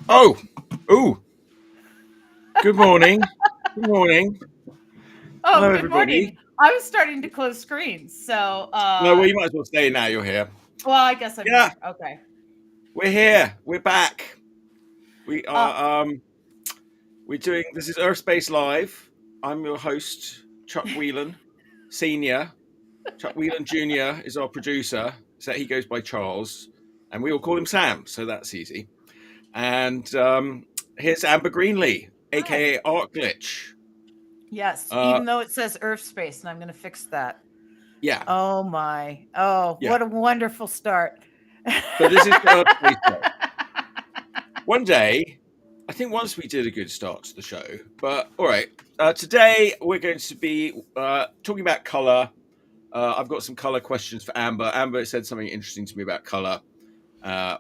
Oh, ooh. Good morning. Good morning. Oh, Hello, good morning. everybody. I was starting to close screens, so No, well, you might as well stay now. You're here. well, I guess I'm Yeah, here. Okay. we're here. We're back. We Uh, are. We're doing. This is Urfspace Live. I'm your host, Chuck Whelan, Senior. Chuck Whelan Junior is our producer. So he goes by Charles, and we all call him Sam. So that's easy. And here's Amber Greenlee, Hi. aka Art Glitch. Yes, Uh, even though it says Urfspace, and I'm going to fix that. yeah, Oh my. Oh, yeah. what a wonderful start. So this is the Urfspace Show. One day, I think once we did a good start to the show, but all right. Today we're going to be talking about color. I've got some color questions for Amber. Amber said something interesting to me about color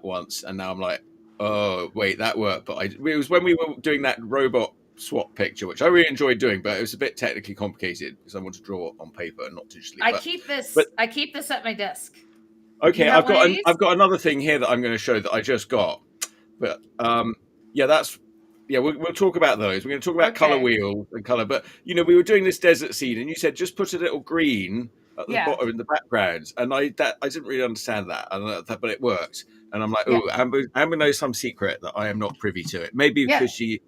once, and now I'm like, oh wait, that worked. But it was when we were doing that robot swap picture, which I really enjoyed doing, but it was a bit technically complicated because I want to draw on paper and not digitally. I But keep but this I keep this at my desk. Do you okay, have one of these? I've got another thing here that I'm going to show that I just got. But yeah, that's yeah. We'll talk about those. We're going to talk about color Okay. wheels and color. But we were doing this desert scene, and you said just put a little green at the Yeah. bottom in the background, and I didn't really understand that, but it worked. And I'm like, Yeah. oh, Amber knows some secret that I am not privy to. It maybe Yeah. because she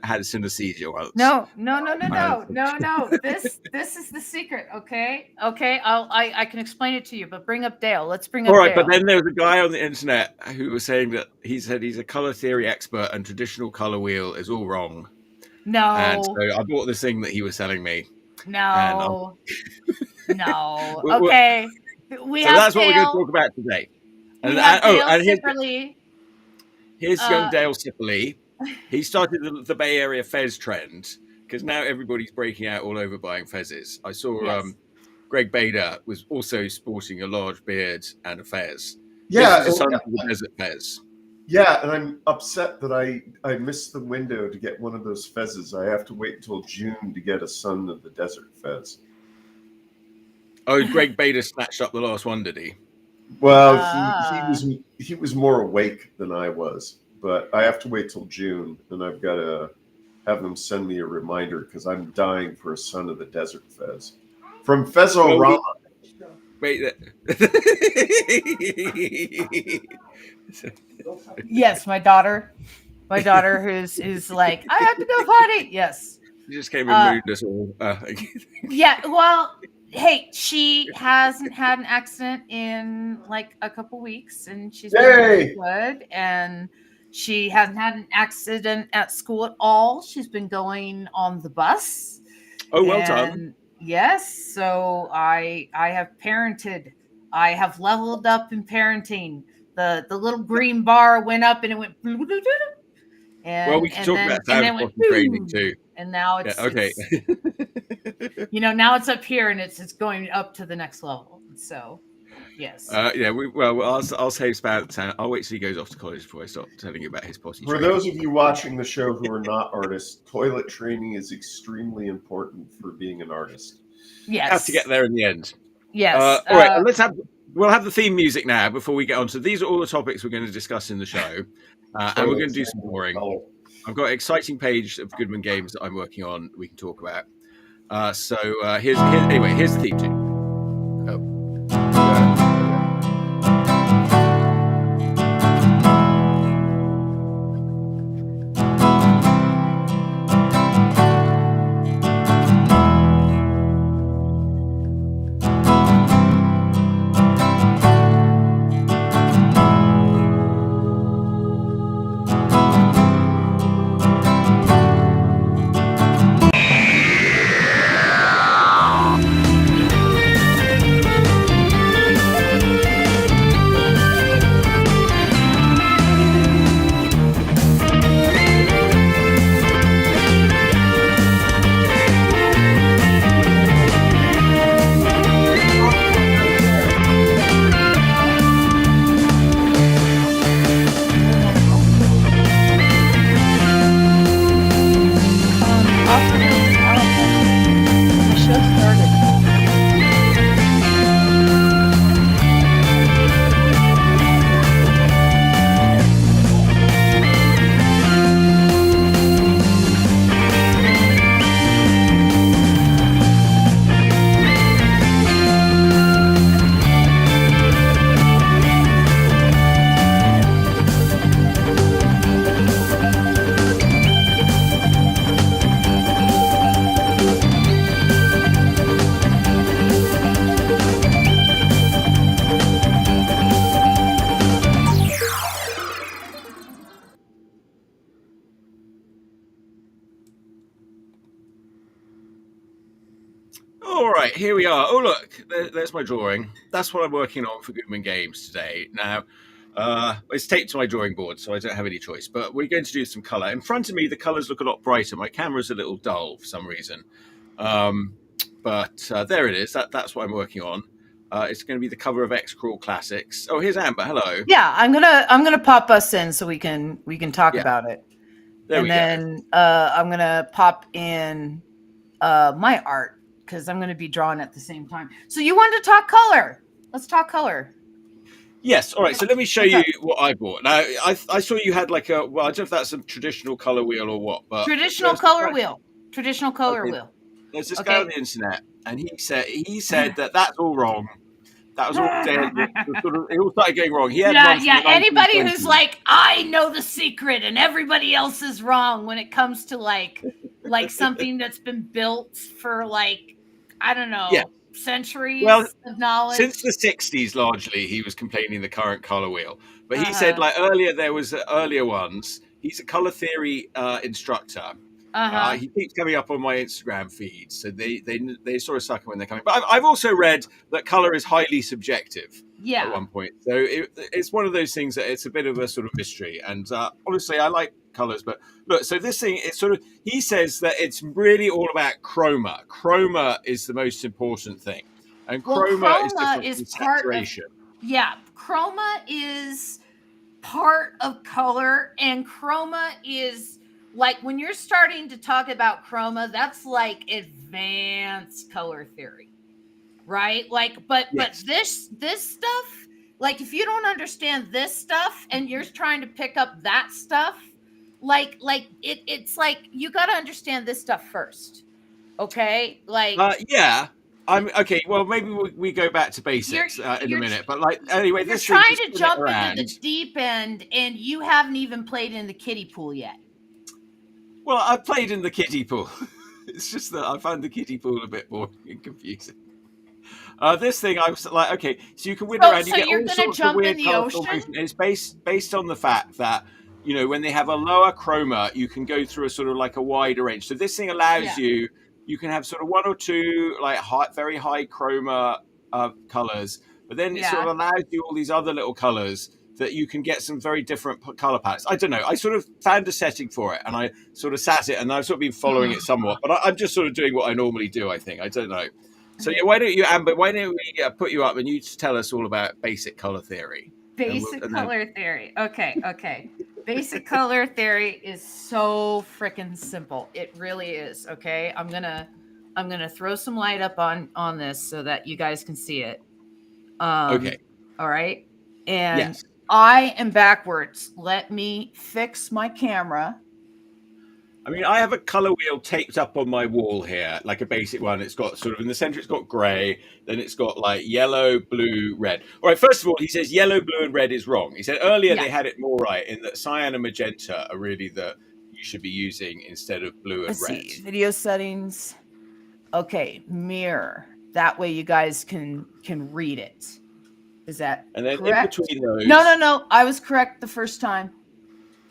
had a synesthesia once. No, no, no, no, Uh, no, no, no. This is the secret, okay? Okay, I can explain it to you, but bring up Dale. Let's bring all up right, but Dale. then there was a guy on the internet who was saying that he said he's a color theory expert and traditional color wheel is all wrong. And No. so I bought this thing that he was selling me, and No. No. we Okay. We so have that's what we're going to Dale. talk about today. We And, have oh, Dale and Sipperly. here's young Uh Dale Sipperly. He started the Bay Area fez trend because now everybody's breaking out all over buying fezes. I saw yes. Greg Bader was also sporting a large beard and a fez. This Yeah, was a Sons of the Desert fez. yeah, and I'm upset that I missed the window to get one of those fezes. I have to wait until June to get a Son of the Desert fez. Oh, Greg Bader snatched up the last one, did he? Well, Ah. he was more awake than I was, but I have to wait till June, and I've got to have them send me a reminder because I'm dying for a Son of the Desert fez from Fezorama. Wait. Yes, my daughter. My daughter who's like, I have to go potty. Yes. You just came and moved us all. Yeah, well, hey, she hasn't had an accident in like a couple weeks, and she's been really Yay! good. And she hasn't had an accident at school at all. She's been going on the bus. Oh, well done. Yes, so I have parented. I have leveled up in parenting. The little green bar went up and it went blue, blue, blue, and Well, we can talk about Sam's went training too. and now Yeah, it's okay. now it's up here and it's going up to the next level. So yes. Yeah. I'll save about. I'll wait till he goes off to college before I start telling you about his potty For training. those of you watching the show who are not artists, toilet training is extremely important for being an artist. Yes. Have to get there in the end. Yes. All right. We'll have the theme music now before we get on to these. Are all the topics we're going to discuss in the show, and we're going to do some boring. I've got an exciting page of Goodman games that I'm working on. We can talk about. Here's the theme tune. All right, here we are. Oh, look, there's my drawing. That's what I'm working on for Goodman Games today. Now, it's taped to my drawing board, so I don't have any choice. But we're going to do some colour. In front of me, the colours look a lot brighter. My camera's a little dull for some reason. But there it is. That's what I'm working on. It's going to be the cover of X Crawl Classics. Oh, here's Amber. Hello. Yeah, I'm gonna pop us in so we can talk about it. There and we then I'm gonna pop in my art because I'm gonna be drawing at the same time. So you wanted to talk color? Let's talk color. Yes. All right. So let me show you what I bought. Now, I saw you had like a, well, I don't know if that's a traditional color wheel or what, but Traditional color wheel. Traditional color wheel. There's this guy on the internet, and he said that that's all wrong. That was all dead. It all started going wrong. He had Anybody who's like, I know the secret, and everybody else is wrong when it comes to like something that's been built for like, I don't know, centuries of knowledge. Since the 60s, largely, he was complaining the current color wheel. But he said like earlier there was earlier ones. He's a color theory instructor. He keeps coming up on my Instagram feed, so they sort of suck when they're coming. But I've also read that color is highly subjective. Yeah. At one point, so it's one of those things that it's a bit of a sort of mystery. And honestly, I like colors, but look, so this thing, it's sort of, he says that it's really all about chroma. Chroma is the most important thing, and chroma is saturation. Chroma is part of color, and chroma is like when you're starting to talk about chroma, that's like advanced color theory, right? Like, but this stuff, like if you don't understand this stuff and you're trying to pick up that stuff, like it's like you got to understand this stuff first, okay? Like, I'm okay. Well, maybe we go back to basics in a minute. But like, anyway, you're trying to jump into the deep end, and you haven't even played in the kiddie pool yet. Well, I played in the kiddie pool. It's just that I found the kiddie pool a bit boring and confusing. This thing, I was like, okay, so you can win around. You get all sorts of weird colourful motion. It's based on the fact that, you know, when they have a lower chroma, you can go through a sort of like a wider range. So this thing allows you can have sort of one or two like very high chroma colours, but then it sort of allows you all these other little colours that you can get some very different color palettes. I don't know. I sort of found a setting for it, and I sort of sat it, and I've sort of been following it somewhat. But I'm just sort of doing what I normally do. I think. I don't know. So why don't you, Amber? Why don't we put you up and you tell us all about basic color theory? Color theory. Okay. Basic color theory is so freaking simple. It really is. Okay, I'm gonna throw some light up on this so that you guys can see it. Okay. All right. And I am backwards. Let me fix my camera. I mean, I have a color wheel taped up on my wall here, like a basic one. It's got sort of in the center, it's got gray. Then it's got like yellow, blue, red. All right. First of all, he says yellow, blue, and red is wrong. He said earlier they had it more right in that cyan and magenta are really the you should be using instead of blue and Let's red. See, video settings. Okay, mirror. That way you guys can read it. Is that and then correct? In between those, no. I was correct the first time.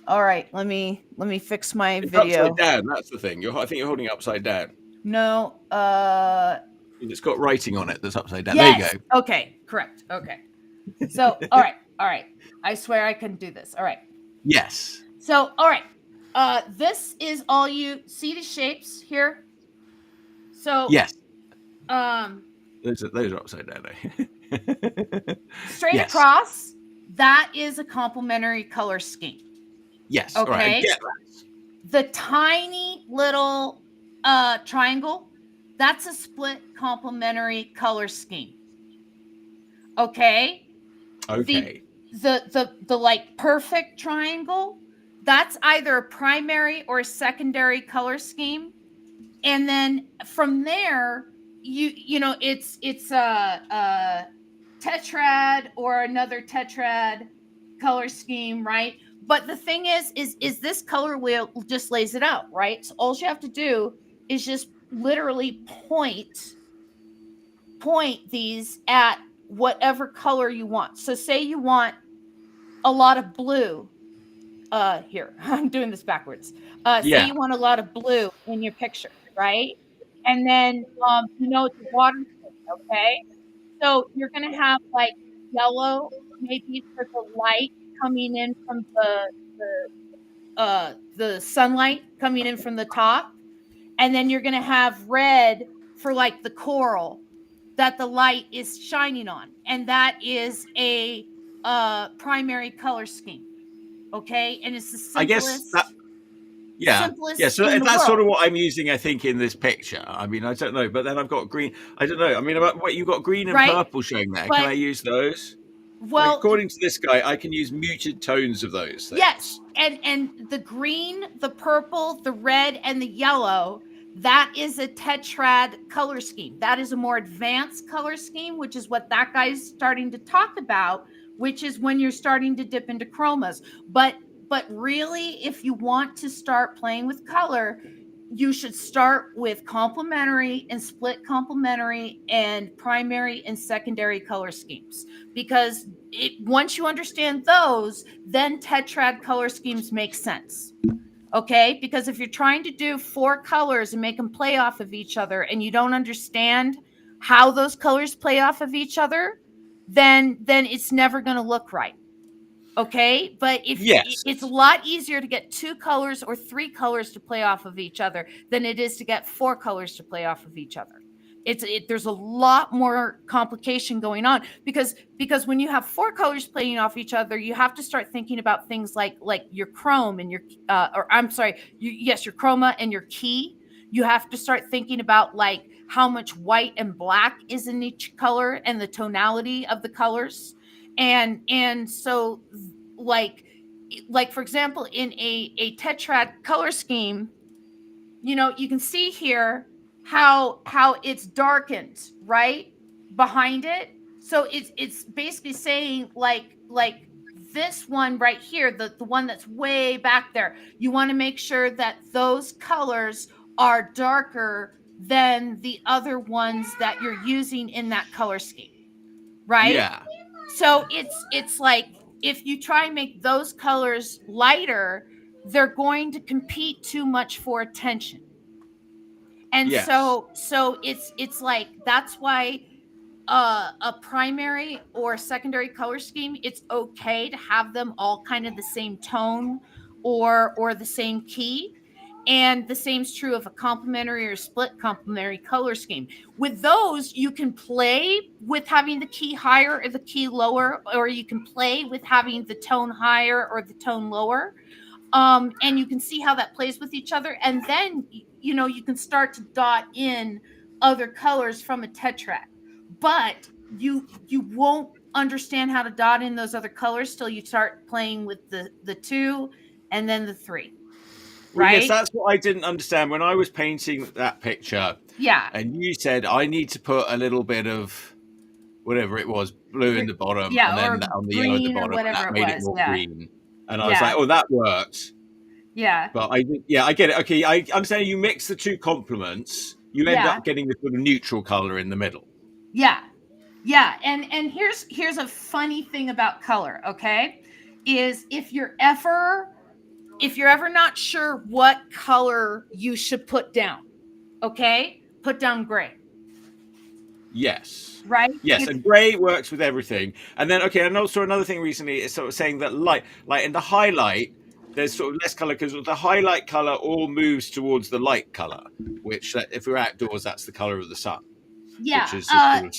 All right, let me fix my video. Upside down. That's the thing. I think you're holding it upside down. No. It's got writing on it that's upside down. Yes. There you go. Okay. Correct. Okay. So all right. I swear I can do this. All right. Yes. So all right. This is all you see the shapes here. So yes. Those are upside down. Straight across, that is a complementary color scheme. Yes. Okay. All right, I get that. The tiny little triangle, that's a split complementary color scheme. Okay. Okay. The like perfect triangle, that's either a primary or a secondary color scheme. And then from there, you know, it's a tetrad or another tetrad color scheme, right? But the thing is this color wheel just lays it out, right? So all you have to do is just literally point these at whatever color you want. So say you want a lot of blue. Here, I'm doing this backwards. Say you want a lot of blue in your picture, right? and then it's a water scene, okay? So you're gonna have like yellow, maybe for the light coming in from the sunlight coming in from the top, and then you're gonna have red for like the coral that the light is shining on, and that is a primary color scheme. Okay, and it's the I guess that yeah. Yeah, simplest so in the that's sort world, of what I'm using, I think, in this picture. I mean, I don't know, but then I've got green. I don't know. I mean, about what you've got green and right? purple showing there. Can But I use those? Like, well, according to this guy, I can use muted tones of those yes, things. and the green, the purple, the red, and the yellow, that is a tetrad color scheme. That is a more advanced color scheme, which is what that guy's starting to talk about, which is when you're starting to dip into chromas. But really, if you want to start playing with color, you should start with complementary and split complementary and primary and secondary color schemes, because once you understand those, then tetrad color schemes make sense. Okay, because if you're trying to do 4 colors and make them play off of each other and you don't understand how those colors play off of each other, then it's never going to look right. Okay, but if Yes. it's a lot easier to get 2 colors or 3 colors to play off of each other than it is to get 4 colors to play off of each other. There's a lot more complication going on, because when you have 4 colors playing off each other, you have to start thinking about things like your chrome and your or I'm sorry, your chroma and your key. You have to start thinking about like how much white and black is in each color and the tonality of the colors. And so like for example, in a tetrad color scheme, you can see here how it's darkened right behind it. So it's basically saying like this one right here, the one that's way back there, you want to make sure that those colors are darker than the other ones that you're using in that color scheme, right? Yeah. So it's like if you try and make those colors lighter, they're going to compete too much for attention. And Yes. so it's like that's why a primary or secondary color scheme, it's okay to have them all kind of the same tone or the same key. And the same is true of a complementary or split complementary color scheme. With those, you can play with having the key higher or the key lower, or you can play with having the tone higher or the tone lower. And you can see how that plays with each other. And then, you can start to dot in other colors from a tetrad. But you won't understand how to dot in those other colors till you start playing with the 2 and then the 3. Well, yes, Right? that's what I didn't understand when I was painting that picture. Yeah. And you said I need to put a little bit of whatever it was, blue in the bottom, and Yeah, then or on the yellow at the green or bottom, and whatever that it made it was. more Yeah. green. And I was like, Yeah. oh, that works. Yeah. But I get it. Okay, I'm saying you mix the 2 complements, you end Yeah. up getting the sort of neutral color in the middle. Yeah. Yeah. And here's a funny thing about color, okay? Is if you're ever not sure what color you should put down, okay? Put down gray. Yes. Right? Yes, and grey works with everything. And then, okay, and also another thing recently is sort of saying that light, like in the highlight, there's sort of less color because the highlight color all moves towards the light color, which if we're outdoors, that's the color of the sun, Yeah. which is sort of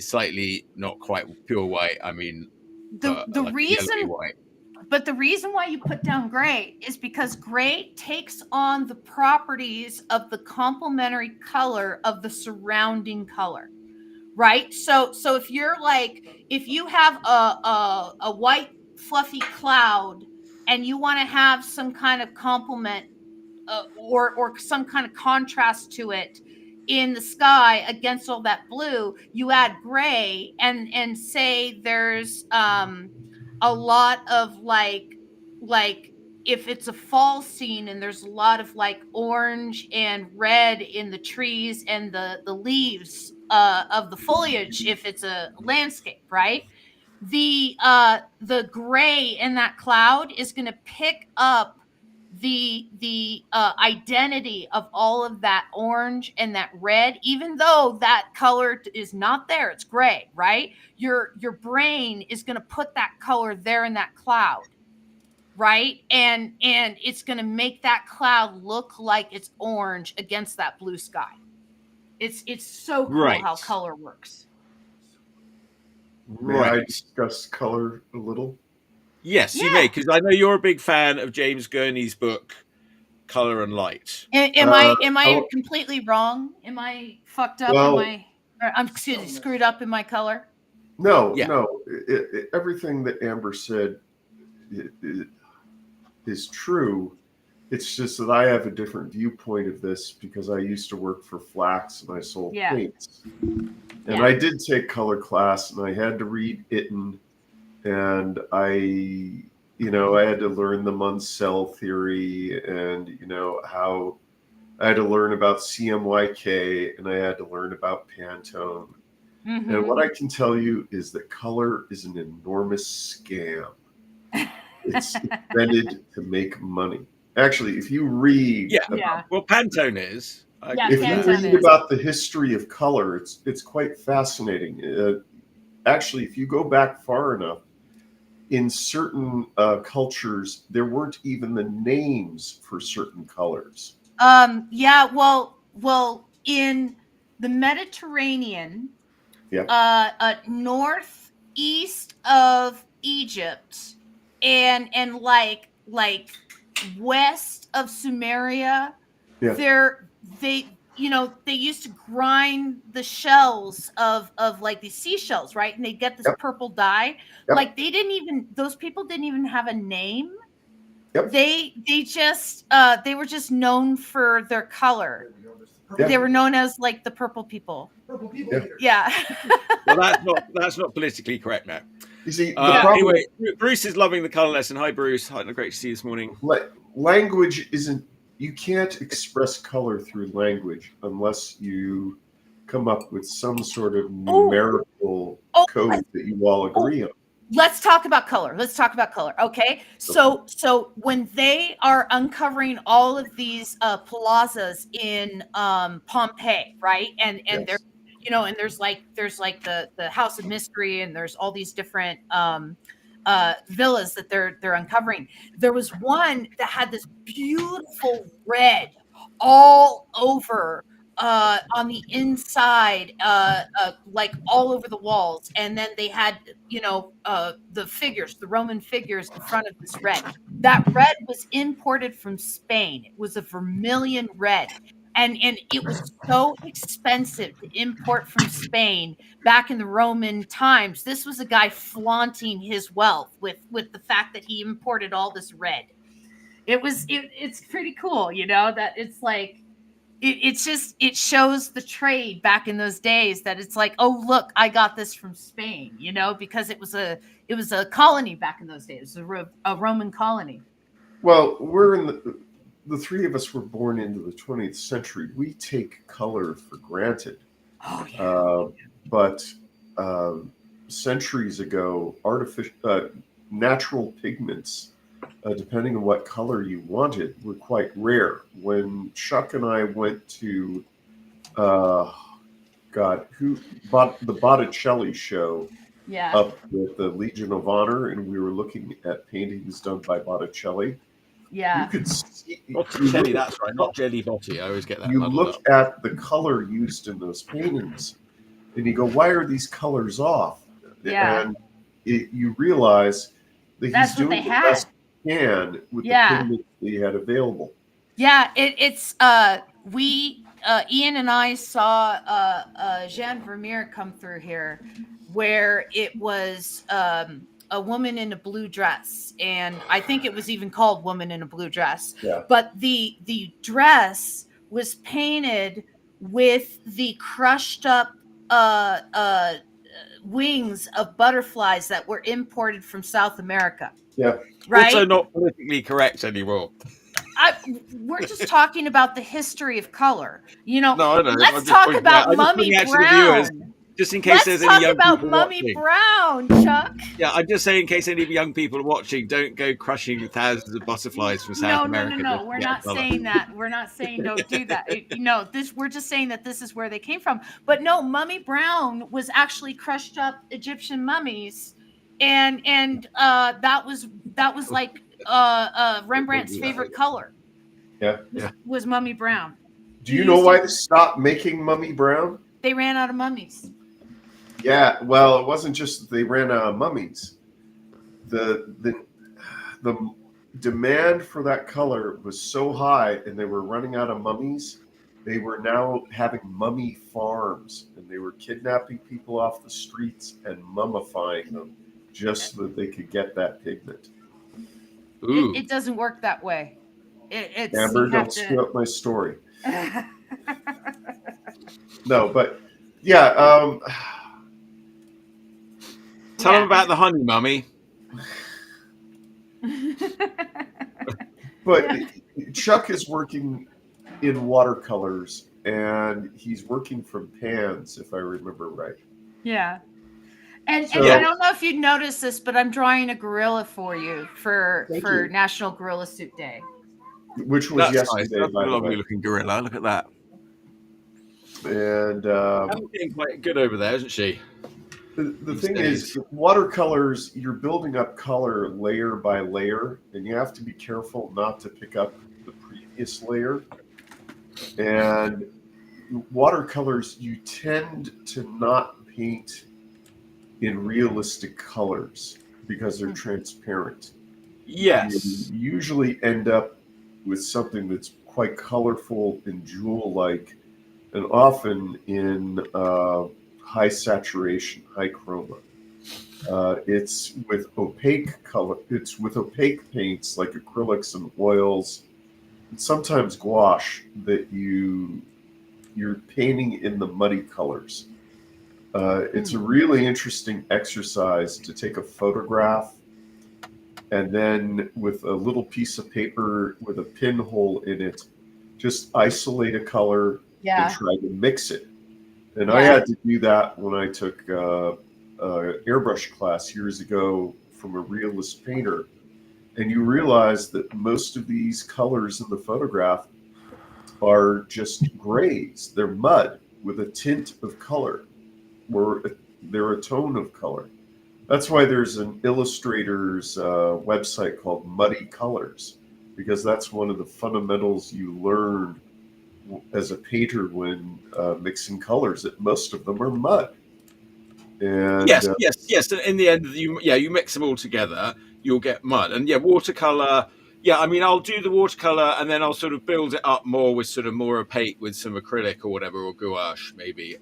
slightly not quite pure white. I mean, The like yellowy reason white. But the reason why you put down gray is because gray takes on the properties of the complementary color of the surrounding color, right? So if you have a white fluffy cloud and you want to have some kind of complement or some kind of contrast to it in the sky against all that blue, you add gray and say there's a lot of like if it's a fall scene and there's a lot of like orange and red in the trees and the leaves of the foliage, if it's a landscape, right? The gray in that cloud is going to pick up the identity of all of that orange and that red, even though that color is not there, it's gray, right? Your brain is going to put that color there in that cloud, right? And it's going to make that cloud look like it's orange against that blue sky. It's so cool Right. how color works. May I discuss color a little? Yes, you Yeah. may, because I know you're a big fan of James Gurney's book, Color and Light. Am I completely wrong? Am I fucked up? Well, I'm screwed up in my color? No, Yeah. no. Everything that Amber said is true. It's just that I have a different viewpoint of this because I used to work for Flax and I sold paints. And I did take color class and I had to read Itten, and I had to learn the Munsell theory, and how I had to learn about CMYK, and I had to learn about Pantone. Mm-hmm. And what I can tell you is that color is an enormous scam. It's invented to make money. Actually, if you read well, Pantone is. If you read about the history of color, it's quite fascinating. Actually, if you go back far enough, in certain cultures, there weren't even the names for certain colors. Well, in the Mediterranean, northeast of Egypt, and like west of Sumeria, they used to grind the shells of like these seashells, right? And they get this purple dye. Like those people didn't even have a name. They were just known for their color. They were known as like the purple people. Yeah. Well, that's not politically correct now. You see, anyway, Bruce is loving the color lesson. Hi, Bruce. Hi, great to see you this morning. Language isn't. You can't express color through language unless you come up with some sort of numerical code that you all agree on. Let's talk about color. Okay. So when they are uncovering all of these plazas in Pompeii, right? And there's and there's like the House of Mystery, and there's all these different villas that they're uncovering. There was one that had this beautiful red all over on the inside, like all over the walls, and then they had the Roman figures in front of this red. That red was imported from Spain. It was a vermilion red. And it was so expensive to import from Spain back in the Roman times. This was a guy flaunting his wealth with the fact that he imported all this red. It's pretty cool, that it's like it shows the trade back in those days, that it's like, oh look, I got this from Spain, because it was a colony back in those days, a Roman colony. Well, we're in the three of us were born into the 20th century. We take color for granted. Oh, yeah. But centuries ago, natural pigments, depending on what color you wanted, were quite rare. When Chuck and I went to, who bought the Botticelli show up with the Legion of Honor, and we were looking at paintings done by Botticelli. Yeah. You could see Botticelli, that's right, not Jelly Botti. I always get that. You look at the color used in those paintings, and you go, "Why are these colors off?" Yeah. And you realize that that's he's doing the best he can with the pigments that he had available. Yeah, it's Ian and I saw Jean Vermeer come through here, where it was a woman in a blue dress, and I think it was even called Woman in a Blue Dress. Yeah. But the dress was painted with the crushed up wings of butterflies that were imported from South America. Yeah. Right. Also not politically correct anymore. We're just talking about the history of color. No, I know. Let's talk about Mummy Brown. Just in case Let's there's any talk young about people Mummy watching. Brown, Chuck. Yeah, I'm just saying in case any young people are watching, don't go crushing thousands of butterflies from South America. No. just to We're get a not colour. saying that. We're not saying don't do that. We're just saying that this is where they came from. But no, Mummy Brown was actually crushed up Egyptian mummies, and that was like Rembrandt's favorite color. Yeah. Was Mummy Brown. Do you know why they stopped making Mummy Brown? They ran out of mummies. Yeah, well, it wasn't just that they ran out of mummies. The demand for that color was so high, and they were running out of mummies. They were now having mummy farms, and they were kidnapping people off the streets and mummifying them just so that they could get that pigment. It doesn't work that way. Amber, don't screw up my story. No, but yeah. Tell them about the honey mummy. But Chuck is working in watercolors, and he's working from pans, if I remember right. Yeah. And So- I don't know if you'd noticed this, but I'm drawing a gorilla for you for Thank you. National Gorilla Suit Day. Which was That's nice. yesterday, That's a by the lovely way. looking gorilla. Look at that. And She's getting quite good over there, isn't she? the These thing days. is, watercolors, you're building up color layer by layer, and you have to be careful not to pick up the previous layer. And watercolors, you tend to not paint in realistic colors because they're transparent. Yes. You usually end up with something that's quite colorful and jewel-like, and often in high saturation, high chroma. It's with opaque color. It's with opaque paints like acrylics and oils, and sometimes gouache that you're painting in the muddy colors. It's a really interesting exercise to take a photograph and then with a little piece of paper with a pinhole in it, just isolate a color and try to mix it. And I had to do that when I took airbrush class years ago from a realist painter. And you realize that most of these colors in the photograph are just grays. They're mud with a tint of color, or they're a tone of color. That's why there's an illustrator's website called Muddy Colors, because that's one of the fundamentals you learn as a painter when mixing colors, that most of them are mud. And, yes. And in the end, you mix them all together, you'll get mud. And watercolor. Yeah, I mean, I'll do the watercolor, and then I'll sort of build it up more with sort of more opaque with some acrylic or whatever, or gouache maybe.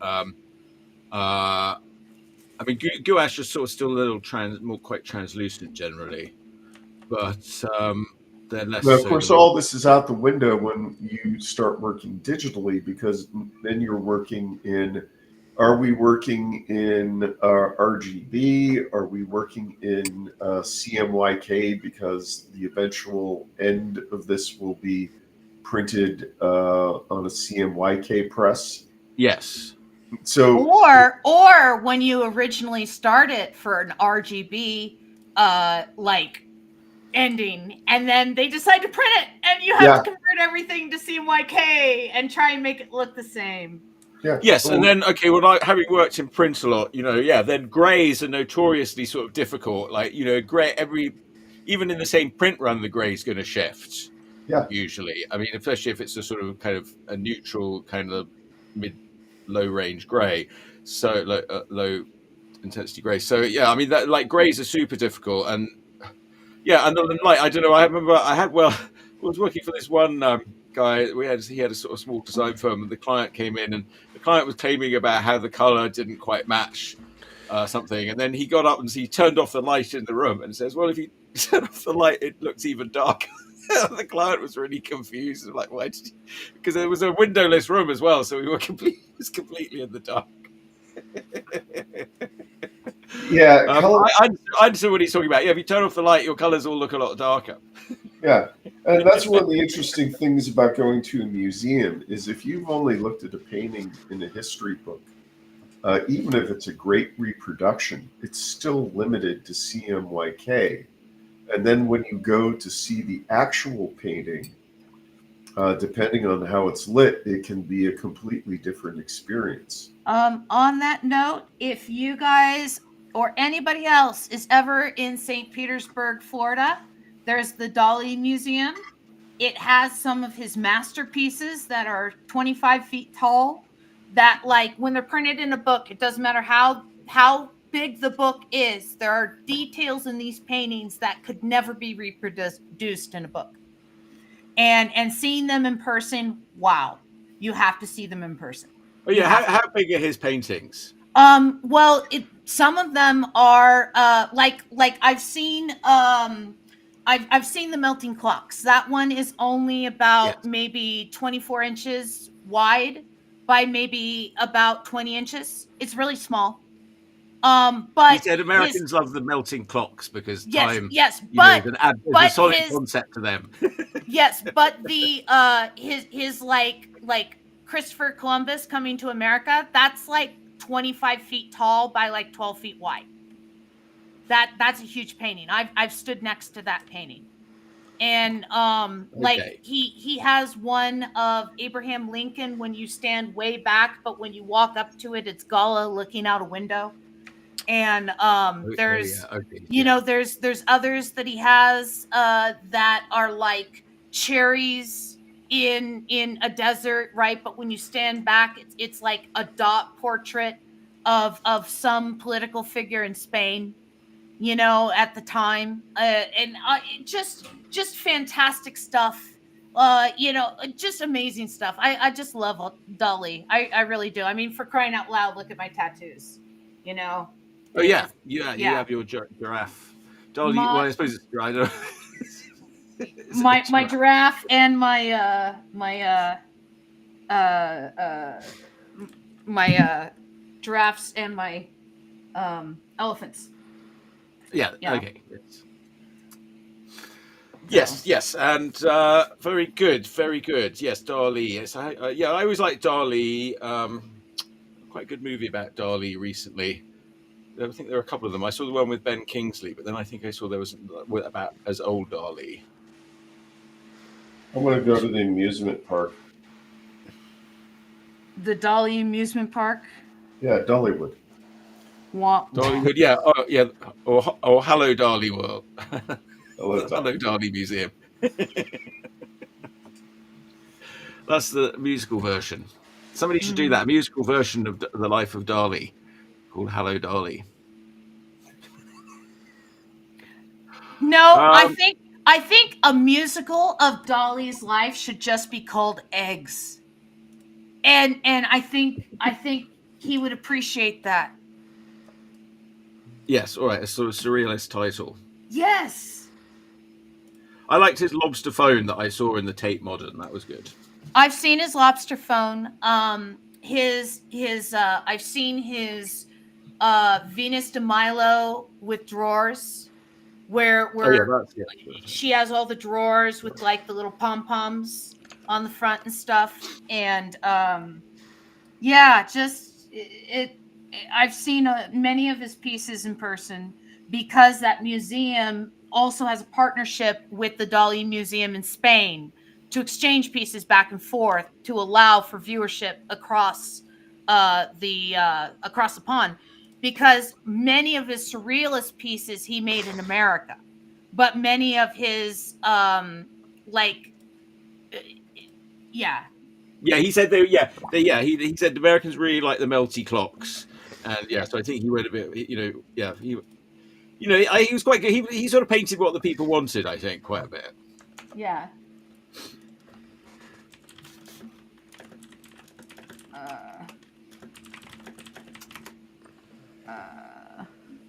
I mean, gouache is sort of still a little quite translucent generally, but they're less. But of course, all this is out the window when you start working digitally, because then you're working in. Are we working in RGB? Are we working in CMYK? Because the eventual end of this will be printed on a CMYK press. Yes. So, or when you originally started for an RGB like ending, and then they decide to print it, and you have to convert everything to CMYK and try and make it look the same. Yeah. Yes, and then having worked in print a lot, then grays are notoriously sort of difficult. Like gray even in the same print run, the gray's going to shift. Yeah. Usually, I mean, especially if it's a sort of kind of a neutral kind of low range gray, so low intensity gray. So I mean that like grays are super difficult, and and then like I don't know. I remember I was working for this one guy. He had a sort of small design firm, and the client came in, and the client was claiming about how the color didn't quite match something, and then he got up and he turned off the light in the room and says, "Well, if you turn off the light, it looks even darker." The client was really confused, like, "Why did you?" Because it was a windowless room as well, so we were completely in the dark. Yeah, I understand what he's talking about. Yeah, if you turn off the light, your colors all look a lot darker. Yeah, and that's one of the interesting things about going to a museum is if you've only looked at a painting in a history book, even if it's a great reproduction, it's still limited to CMYK. And then when you go to see the actual painting, depending on how it's lit, it can be a completely different experience. On that note, if you guys or anybody else is ever in St. Petersburg, Florida, there's the Dali Museum. It has some of his masterpieces that are 25 feet tall, that, like, when they're printed in a book, it doesn't matter how big the book is, there are details in these paintings that could never be reproduced in a book. And seeing them in person, wow, you have to see them in person. Oh yeah, how big are his paintings? Well, some of them are like I've seen I've seen the melting clocks. That one is only about maybe 24 inches wide by maybe about 20 inches. It's really small. But he said Americans love the melting clocks because time, yes, is a solid concept to them. Yes, but the his like Christopher Columbus coming to America, that's like 25 feet tall by like 12 feet wide. That's a huge painting. I've stood next to that painting. And like he has one of Abraham Lincoln when you stand way back, but when you walk up to it, it's Gala looking out a window. And there's there's others that he has that are like cherries in a desert, right? But when you stand back, it's like a dot portrait of some political figure in Spain, at the time. And just fantastic stuff. Just amazing stuff. I just love Dali. I really do. I mean, for crying out loud, look at my tattoos. Oh yeah. You have your giraffe. Dali, well, I suppose it's I don't know. my giraffe and my giraffes and my elephants. Yeah. Okay. Yes, and very good. Yes, Dali. Yes, I always liked Dali. Quite a good movie about Dali recently. I think there were a couple of them. I saw the one with Ben Kingsley, but then I think I saw there was about as old Dali. I want to go to the amusement park. The Dali amusement park? Yeah, Dollywood. Dollywood, yeah. Oh, yeah. Or Hello Dali World. Hello Dali Museum. That's the musical version. Somebody should do that. A musical version of the life of Dali called Hello Dali. No, I think a musical of Dali's life should just be called Eggs. And I think he would appreciate that. Yes, all right, a sort of surrealist title. Yes. I liked his lobster phone that I saw in the Tate Modern. That was good. I've seen his lobster phone. His I've seen his Venus de Milo with drawers, where she has all the drawers with like the little pom poms on the front and stuff. And I've seen many of his pieces in person, because that museum also has a partnership with the Dali Museum in Spain to exchange pieces back and forth to allow for viewership across the pond, because many of his surrealist pieces he made in America, but many of his he said he said the Americans really like the melty clocks, and so I think he went a bit, he was quite good. He sort of painted what the people wanted, I think, quite a bit. Yeah.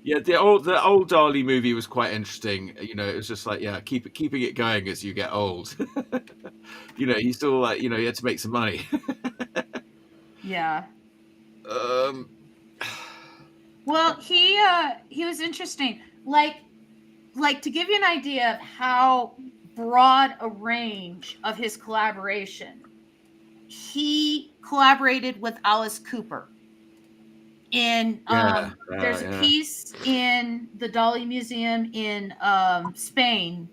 Yeah, the old Dali movie was quite interesting. It was just like, keeping it going as you get old. He still he had to make some money. Yeah. Well, he was interesting. Like to give you an idea of how broad a range of his collaboration, he collaborated with Alice Cooper. In there's a piece in the Dali Museum in Spain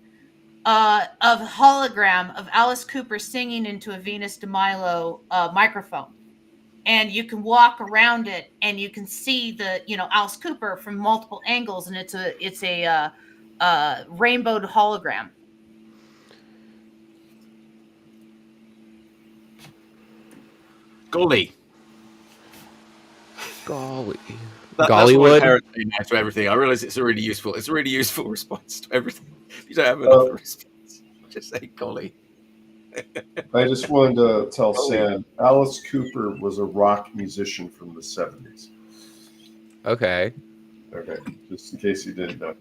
of a hologram of Alice Cooper singing into a Venus de Milo microphone. And you can walk around it and you can see the, Alice Cooper from multiple angles, and it's a rainbowed hologram. Golly. Gollywood. That's my parents to everything. I realize it's a really useful response to everything. If you don't have another response, just say golly. I just wanted to tell Sam, Alice Cooper was a rock musician from the 70s. Okay. Just in case you didn't know.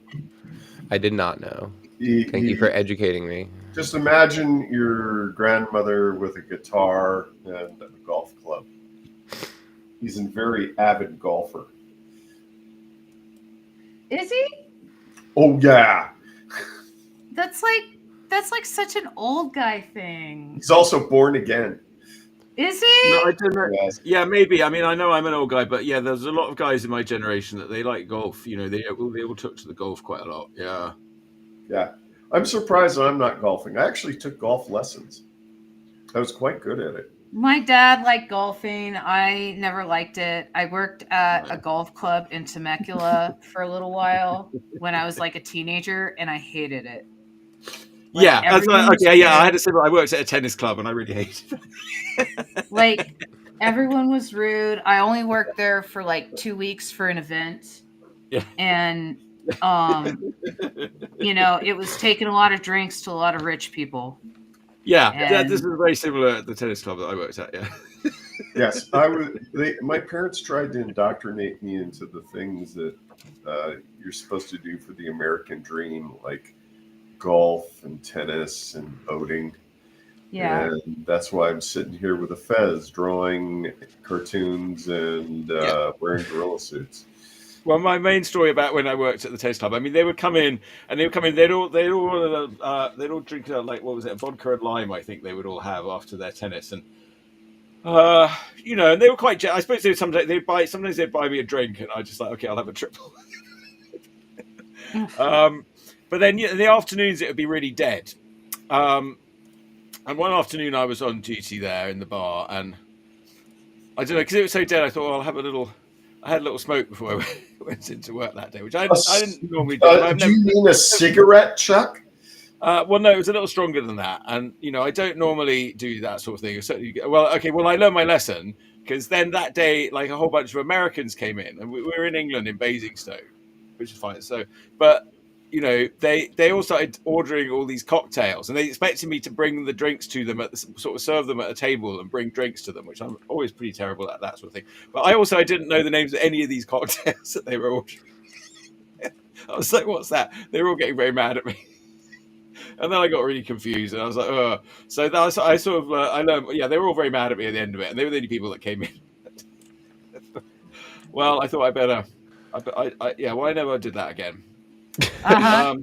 I did not know. Thank you for educating me. Just imagine your grandmother with a guitar and a golf club. He's a very avid golfer. Is he? Oh, yeah. That's like such an old guy thing. He's also born again. Is he? No, I don't know. Yes. Yeah, maybe. I mean, I know I'm an old guy, but yeah, there's a lot of guys in my generation that they like golf. They all took to the golf quite a lot. Yeah. Yeah. I'm surprised I'm not golfing. I actually took golf lessons. I was quite good at it. My dad liked golfing. I never liked it. I worked at a golf club in Temecula for a little while when I was like a teenager, and I hated it. Yeah, I had to say I worked at a tennis club and I really hated it. Like, everyone was rude. I only worked there for like 2 weeks for an event. Yeah. And it was taking a lot of drinks to a lot of rich people. Yeah, this is very similar at the tennis club that I worked at, yeah. Yes, my parents tried to indoctrinate me into the things that you're supposed to do for the American dream, like golf and tennis and boating. Yeah. And that's why I'm sitting here with a fez, drawing cartoons and wearing gorilla suits. Well, my main story about when I worked at the tennis club, I mean, they would come in and they'd all drink like, what was it, vodka and lime, I think they would all have after their tennis, and and they were quite. I suppose sometimes they'd buy me a drink, and I just like, okay, I'll have a triple. But then in the afternoons it would be really dead. And one afternoon I was on duty there in the bar, and I don't know, because it was so dead, I thought, well, I had a little smoke before I went into work that day, which I didn't normally do. Do you mean a cigarette, Chuck? Well, no, it was a little stronger than that, and I don't normally do that sort of thing. I learned my lesson, because then that day, like, a whole bunch of Americans came in, and we were in England in Basingstoke, which is fine. So, but they all started ordering all these cocktails, and they expected me to bring the drinks to them sort of serve them at a table and bring drinks to them, which I'm always pretty terrible at that sort of thing. But I didn't know the names of any of these cocktails that they were ordering. I was like, "What's that?" They were all getting very mad at me, and then I got really confused, and I was like, "Oh." So I sort of I learned. Yeah, they were all very mad at me at the end of it, and they were the only people that came in. Well, I thought I better. I never did that again. Uh-huh.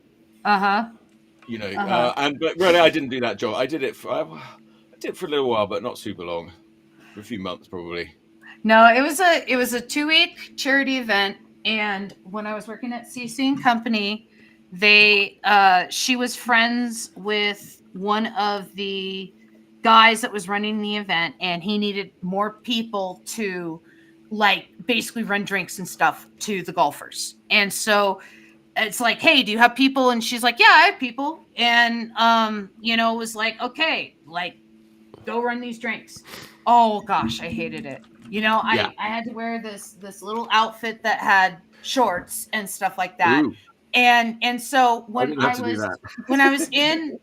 But really, I didn't do that job. I did it for a little while, but not super long, for a few months probably. No, it was a 2-week charity event, and when I was working at CC & Company, she was friends with one of the guys that was running the event, and he needed more people to like basically run drinks and stuff to the golfers, and so it's like, hey, do you have people? And she's like, yeah, I have people. And, it was like, okay, like, go run these drinks. Oh, gosh, I hated it. I had to wear this little outfit that had shorts and stuff like that. Ooh. And so when I was in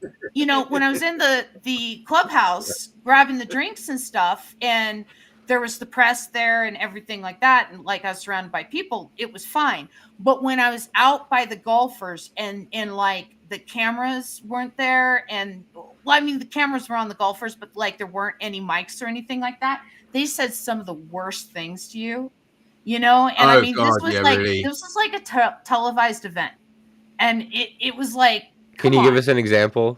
the clubhouse grabbing the drinks and stuff, and there was the press there and everything like that, and like I was surrounded by people, it was fine. But when I was out by the golfers and like the cameras weren't there, and the cameras were on the golfers, but like there weren't any mics or anything like that, they said some of the worst things to you, and this was like a televised event, and it was like, can you give us an example?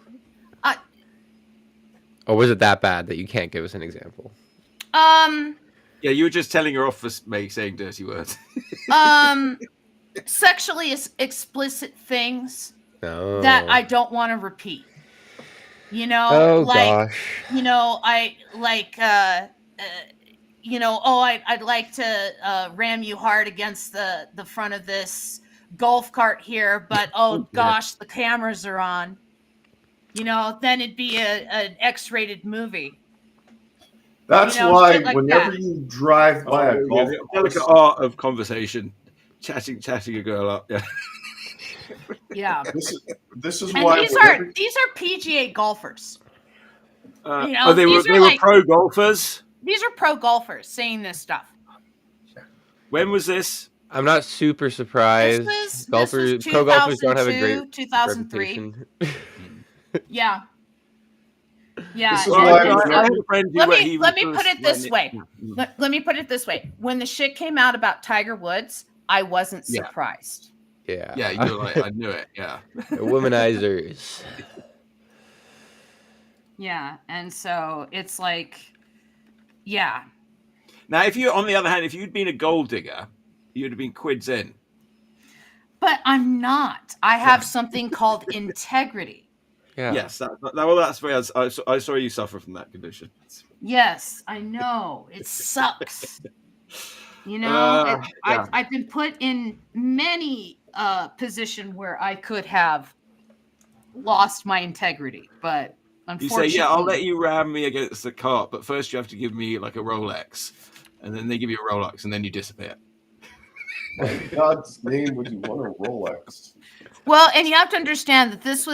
Or was it that bad that you can't give us an example? Yeah, you were just telling her off for saying dirty words. Sexually explicit things No. that I don't want to repeat. You know, Oh like, gosh. you know, I like, you know, I'd like to ram you hard against the front of this golf cart here, but oh gosh, the cameras are on. You know, then it'd be an X-rated movie. That's You know, why shit like whenever that. you drive by a golf the course, delicate art of conversation, chatting a girl up. Yeah. Yeah. this is And why these whenever, are PGA golfers. You know, Oh, they these are were like pro golfers. these are pro golfers saying this stuff. When was this? I'm not super surprised. This was Pro golfers don't have a great 2003. reputation. Yeah. Yeah. This is Well, why I whenever, had a friend who Let went- me he let me was put it this way. Let me put it this way. When the shit came out about Tiger Woods, I wasn't Yeah. surprised. Yeah. Yeah, you were like, I knew it. Yeah. Womanizers. Yeah. And so it's like, yeah. Now, if you, on the other hand, if you'd been a gold digger, you'd have been quids in. But I'm not. I have something called integrity. Yeah. Yes, that's where I saw you suffer from that condition. Yes, I know. It sucks. You know, yeah. I've been put in many position where I could have lost my integrity, but You unfortunately, say, yeah, I'll let you ram me against the cart, but first you have to give me like a Rolex, and then they give you a Rolex, and then you disappear. why in God's name would you want a Rolex? Well, and you have to understand that this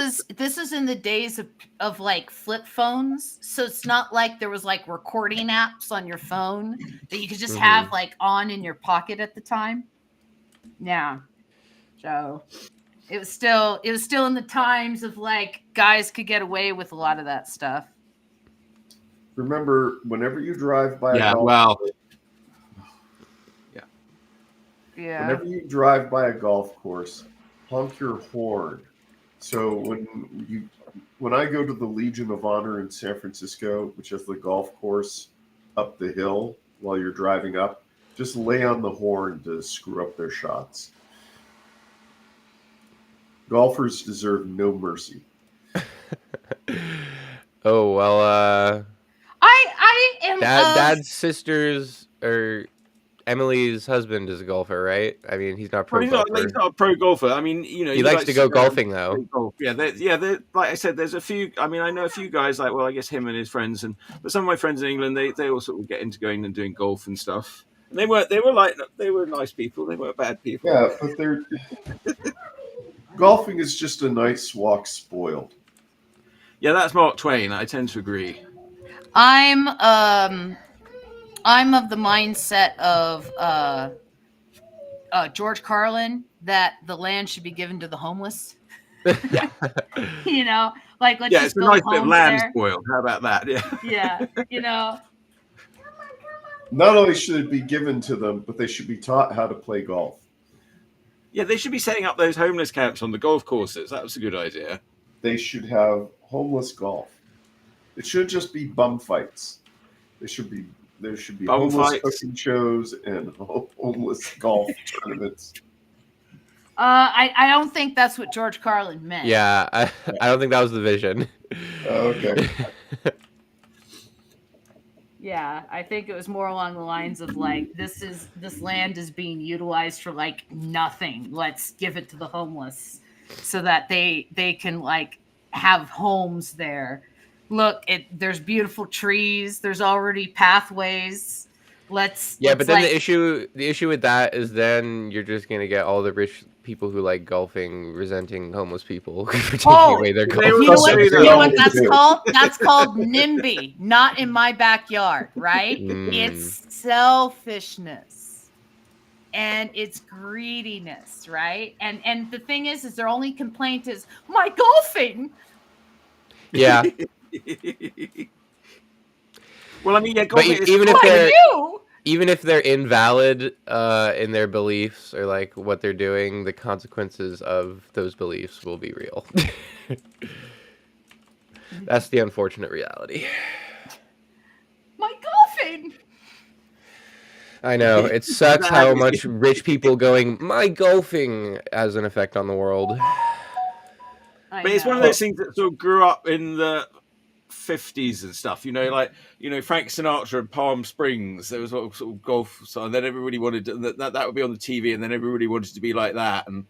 is in the days of like flip phones, so it's not like there was like recording apps on your phone that you could just have like on in your pocket at the time. Yeah, so it was still in the times of like guys could get away with a lot of that stuff. Remember, whenever you drive by Yeah, a golf well, Yeah. whenever you drive by a golf course, honk your horn. So when I go to the Legion of Honor in San Francisco, which is the golf course up the hill while you're driving up, just lay on the horn to screw up their shots. Golfers deserve no mercy. Oh well. I am Dad's sister's or Emily's husband is a golfer, right? I mean, he's not a pro he's golfer. not a pro golfer. I mean, you know, He likes to go golfing though. Golf. Yeah, like I said, there's a few. I mean, I know a few guys like, well, I guess him and his friends, but some of my friends in England, they all sort of get into going and doing golf and stuff. And they were nice people. They weren't bad people. Yeah, but they're golfing is just a nice walk spoiled. Yeah, that's Mark Twain. I tend to agree. I'm of the mindset of George Carlin that the land should be given to the homeless. Yeah. You know, like let's Yeah, just it's a build nice bit of homes land there. spoiled. How about that? Yeah. Yeah, you know. Not only should it be given to them, but they should be taught how to play golf. Yeah, they should be setting up those homeless camps on the golf courses. That was a good idea. They should have homeless golf. It shouldn't just be bum fights. There should be Bum homeless fights. cooking shows and homeless golf tournaments. I don't think that's what George Carlin meant. Yeah, I don't think that was the vision. Okay. Yeah, I think it was more along the lines of like this land is being utilized for like nothing. Let's give it to the homeless so that they can like have homes there. Look, there's beautiful trees. There's already pathways. Let's Yeah, but then like, the issue with that is then you're just gonna get all the rich people who like golfing resenting homeless people for taking away their golf. You know what that's too. called? That's called NIMBY. Not in my backyard, right? It's selfishness and it's greediness, right? And the thing is their only complaint is my golfing. Yeah. Well, I mean, yeah, But golfing is even if they're invalid in their beliefs or like what they're doing, the consequences of those beliefs will be real. That's the unfortunate reality. My golfing. I know. It sucks how much rich people going, my golfing has an effect on the world. I But it's one of know. those things that sort of grew up in the 50s and stuff. Like Frank Sinatra and Palm Springs. There was sort of golf, so and then everybody wanted that would be on the TV, and then everybody wanted to be like that. And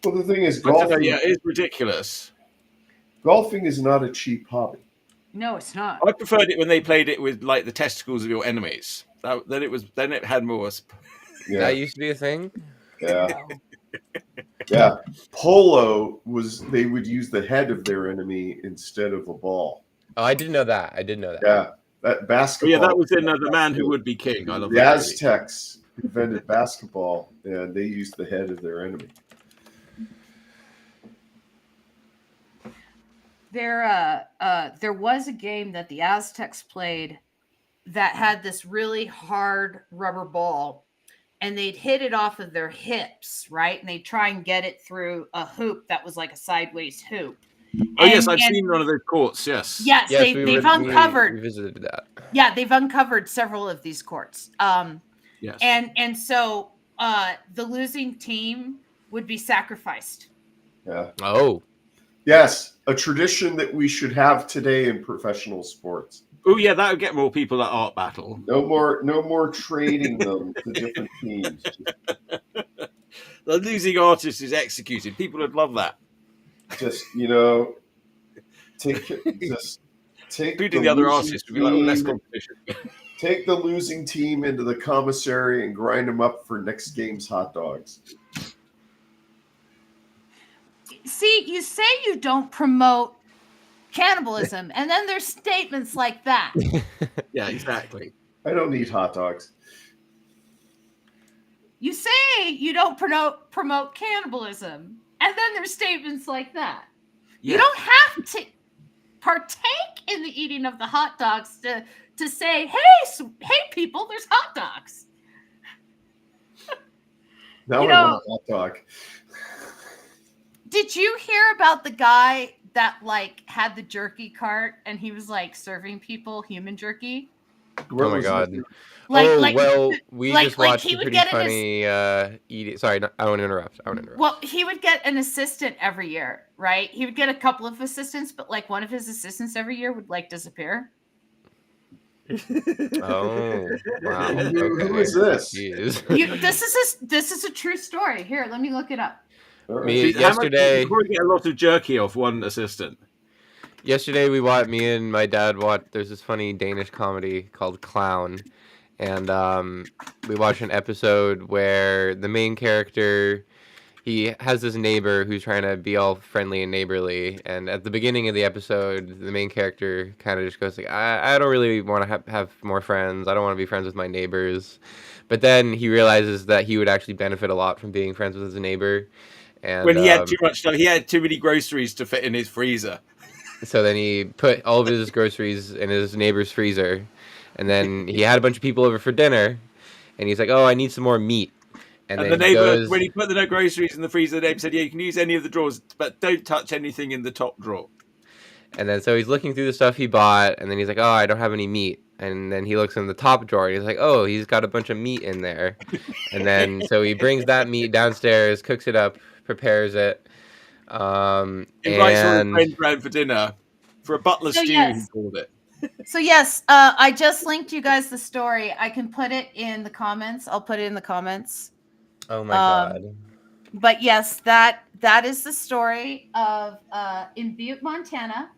Well, the thing is, I don't know, golfing. yeah, it's ridiculous. Golfing is not a cheap hobby. No, it's not. I preferred it when they played it with like the testicles of your enemies. Then it had more. Yeah, That used to be a thing. yeah, No. yeah. Polo was they would use the head of their enemy instead of a ball. Oh, I didn't know that. I did know that. Yeah, that Oh, basketball. yeah, that was in The Man Who Would Be King. I love The that movie. Aztecs invented basketball, and they used the head of their enemy. There was a game that the Aztecs played that had this really hard rubber ball, and they'd hit it off of their hips, right? And they'd try and get it through a hoop that was like a sideways hoop. Oh, yes, I've seen one of those courts, yes. Yes, Yes, they've uncovered. We visited that. Yeah, they've uncovered several of these courts. Yes. And so the losing team would be sacrificed. Yeah. Oh. Yes, a tradition that we should have today in professional sports. Oh, yeah, that would get more people at Art Battle. No more trading them to different teams. The losing artist is executed. People would love that. Just take Including the other artists would be like, less competition. Take the losing team into the commissary and grind them up for next game's hot dogs. See, you say you don't promote cannibalism, and then there's statements like that. Yeah, exactly. I don't eat hot dogs. You say you don't promote cannibalism, and then there's statements like that. Yeah. You don't have to partake in the eating of the hot dogs to say, hey, people, there's hot dogs. Now I want a hot dog. Did you hear about the guy that like had the jerky cart and he was like serving people human jerky? Where Oh my was god. it? We like- just like watched he a would pretty get in funny eating. Sorry, no, I want to interrupt. Well, he would get an assistant every year, right? He would get a couple of assistants, but like one of his assistants every year would like disappear. Oh, wow. Who is this? Jeez. This is a true story. Here, let me look it up. All right. Me- See, how much- yesterday- you probably get a lot of jerky off one assistant. Yesterday, me and my dad watched, there's this funny Danish comedy called Clown. And we watched an episode where the main character, he has this neighbor who's trying to be all friendly and neighborly. And at the beginning of the episode, the main character kind of just goes like, I don't really want to have more friends. I don't want to be friends with my neighbors. But then he realizes that he would actually benefit a lot from being friends with his neighbor. And When he had too much stuff, he had too many groceries to fit in his freezer. so then he put all of his groceries in his neighbor's freezer. And then he had a bunch of people over for dinner. And he's like, oh, I need some more meat. And then the neighbor, goes, when he put the groceries in the freezer, the neighbor said, yeah, you can use any of the drawers, but don't touch anything in the top drawer. and then so he's looking through the stuff he bought. And then he's like, oh, I don't have any meat. And then he looks in the top drawer. And he's like, oh, he's got a bunch of meat in there. And then so he brings that meat downstairs, cooks it up, prepares it. Invites all his friends round for dinner for a butler So stew, yes. he called it. So yes, I just linked you guys the story. I can put it in the comments. I'll put it in the comments. Oh my god. But yes, that is the story of in Butte, Montana.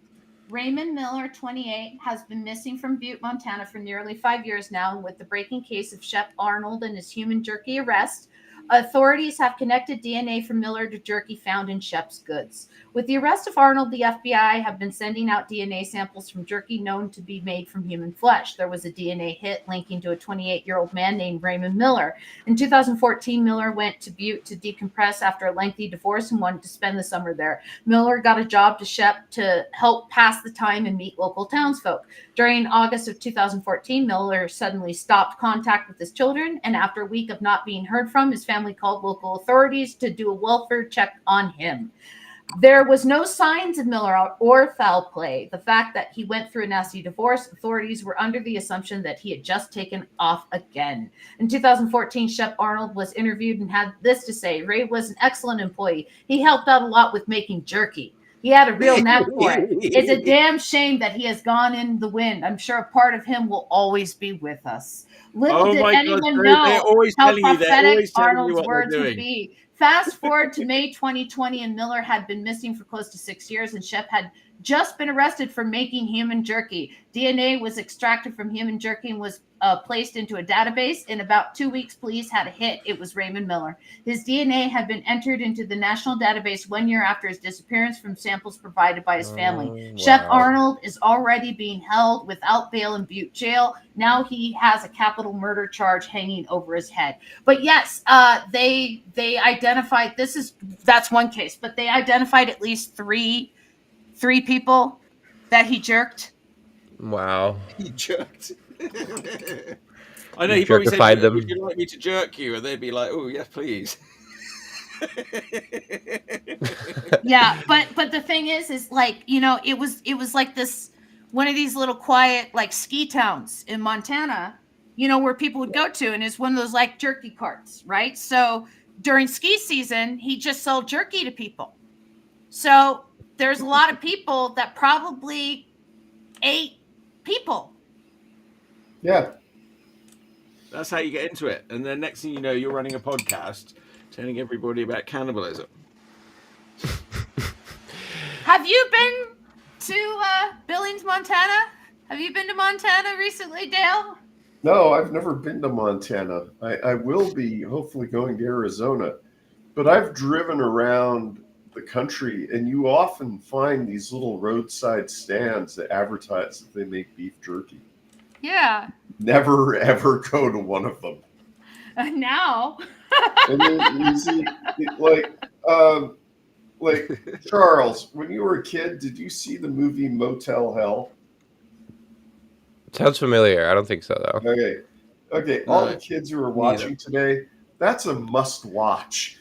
Raymond Miller, 28, has been missing from Butte, Montana for nearly 5 years now. With the breaking case of Shep Arnold and his human jerky arrest, authorities have connected DNA from Miller to jerky found in Shep's goods. With the arrest of Arnold, the FBI have been sending out DNA samples from jerky known to be made from human flesh. There was a DNA hit linking to a 28-year-old man named Raymond Miller. In 2014, Miller went to Butte to decompress after a lengthy divorce and wanted to spend the summer there. Miller got a job to Shep to help pass the time and meet local townsfolk. During August of 2014, Miller suddenly stopped contact with his children, and after a week of not being heard from, his family called local authorities to do a welfare check on him. There was no signs of Miller or foul play. The fact that he went through a nasty divorce, authorities were under the assumption that he had just taken off again. In 2014, Shep Arnold was interviewed and had this to say: Ray was an excellent employee. He helped out a lot with making jerky. He had a real knack for it. It's a damn shame that he has gone in the wind. I'm sure a part of him will always be with us. Little did anyone know how prophetic Arnold's words would be. Fast forward to May 2020, and Miller had been missing for close to 6 years, and Shep had just been arrested for making human jerky. DNA was extracted from human jerky and was placed into a database. In about 2 weeks, police had a hit. It was Raymond Miller. His DNA had been entered into the national database 1 year after his disappearance from samples provided by his family. Wow. Shep Arnold is already being held without bail in Butte jail. Now he has a capital murder charge hanging over his head. But yes, they identified, that's one case, but they identified at least three people that he jerked. Wow. He jerked. I know, You he probably jerkified said, them. would you like me to jerk you? And they'd be like, oh, yes, please. Yeah, but the thing is like, you know, it was like this, one of these little quiet like ski towns in Montana, you know, where people would go to, and it's one of those like jerky carts, right? So during ski season, he just sold jerky to people. So there's a lot of people that probably ate people. Yeah. That's how you get into it. And then next thing you know, you're running a podcast telling everybody about cannibalism. Have you been to Billings, Montana? Have you been to Montana recently, Dale? No, I've never been to Montana. I will be hopefully going to Arizona, but I've driven around the country, and you often find these little roadside stands that advertise that they make beef jerky. Yeah. Never ever go to one of them. Now. And then you see, like Charles, when you were a kid, did you see the movie Motel Hell? Sounds familiar. I don't think so, though. Okay. No, All the kids who are watching today, that's a must-watch.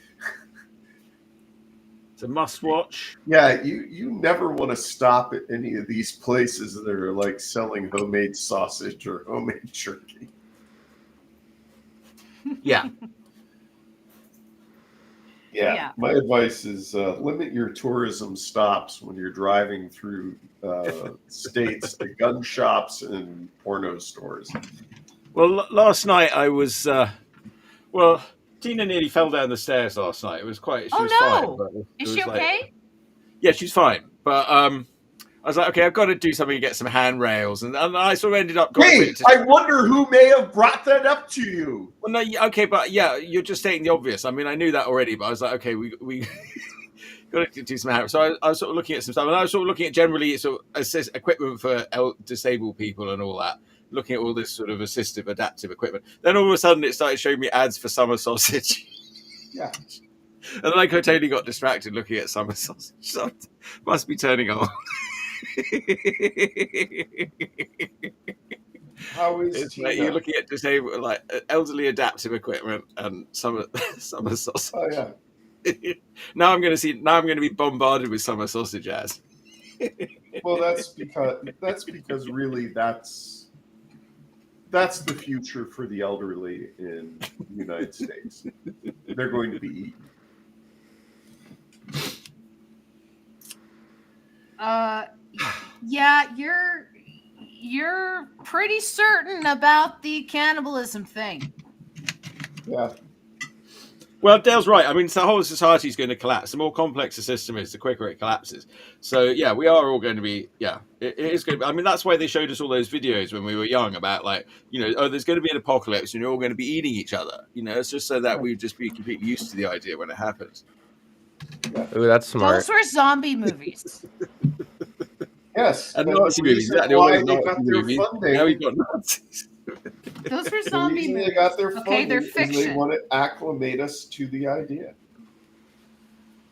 It's a must-watch. Yeah, you never want to stop at any of these places that are like selling homemade sausage or homemade jerky. Yeah. Yeah. My advice is limit your tourism stops when you're driving through states to gun shops and porno stores. Well, last night I was, Tina nearly fell down the stairs last night. It was quite, she was fine. But is she okay? Yeah, she's fine. But I was like, okay, I've got to do something to get some handrails. And I sort of ended up going. I wonder who may have brought that up to you. Well, no, okay, but yeah, you're just stating the obvious. I mean, I knew that already, but I was like, okay, we got to do some handrails. So I was sort of looking at some stuff, and I was sort of looking at generally sort of equipment for disabled people and all that. Looking at all this sort of assistive, adaptive equipment. Then all of a sudden it started showing me ads for summer sausage. Yeah. And then I totally got distracted looking at summer sausage. So must be turning on. How is Tina? Like you're looking at disabled, like elderly adaptive equipment and summer sausage. Oh yeah. Now I'm going to be bombarded with summer sausage ads. Well, that's because really that's the future for the elderly in the United States. They're going to be eaten. Yeah, you're pretty certain about the cannibalism thing. Yeah. Well, Dale's right. I mean, the whole society is going to collapse. The more complex the system is, the quicker it collapses. So, yeah, we are all going to be, it is going to be. I mean, that's why they showed us all those videos when we were young about, like, you know, oh, there's going to be an apocalypse and you're all going to be eating each other. You know, it's just so that we just be completely used to the idea when it happens. Ooh, that's smart. Those were zombie movies. Yes. And Nazi movies. Exactly. Why All they those got Nazi their movies. funding. Now we've got Nazis. Those were The zombie reason movies. they got their funding Okay, they're is they fiction. want to acclimate us to the idea.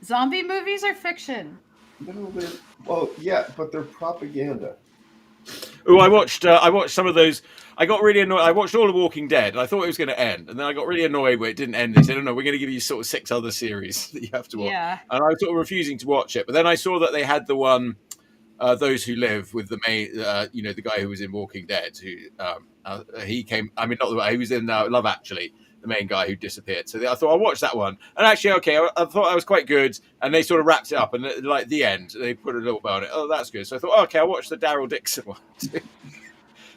Zombie movies are fiction. No, well, yeah, but they're propaganda. Oh, I watched some of those. I got really annoyed. I watched all of Walking Dead, and I thought it was going to end, and then I got really annoyed when it didn't end. They said, "Oh no, we're going to give you sort of 6 other series that you have to watch," Yeah. and I was sort of refusing to watch it. But then I saw that they had the one, Those Who Live, with the main, the guy who was in Walking Dead, who he came. I mean, not the he was in Love Actually, the main guy who disappeared. So I thought I'll watch that one, and actually, okay, I thought that was quite good, and they sort of wrapped it up, and like the end, they put a little bit on it. Oh, that's good. So I thought, okay, I'll watch the Daryl Dixon one.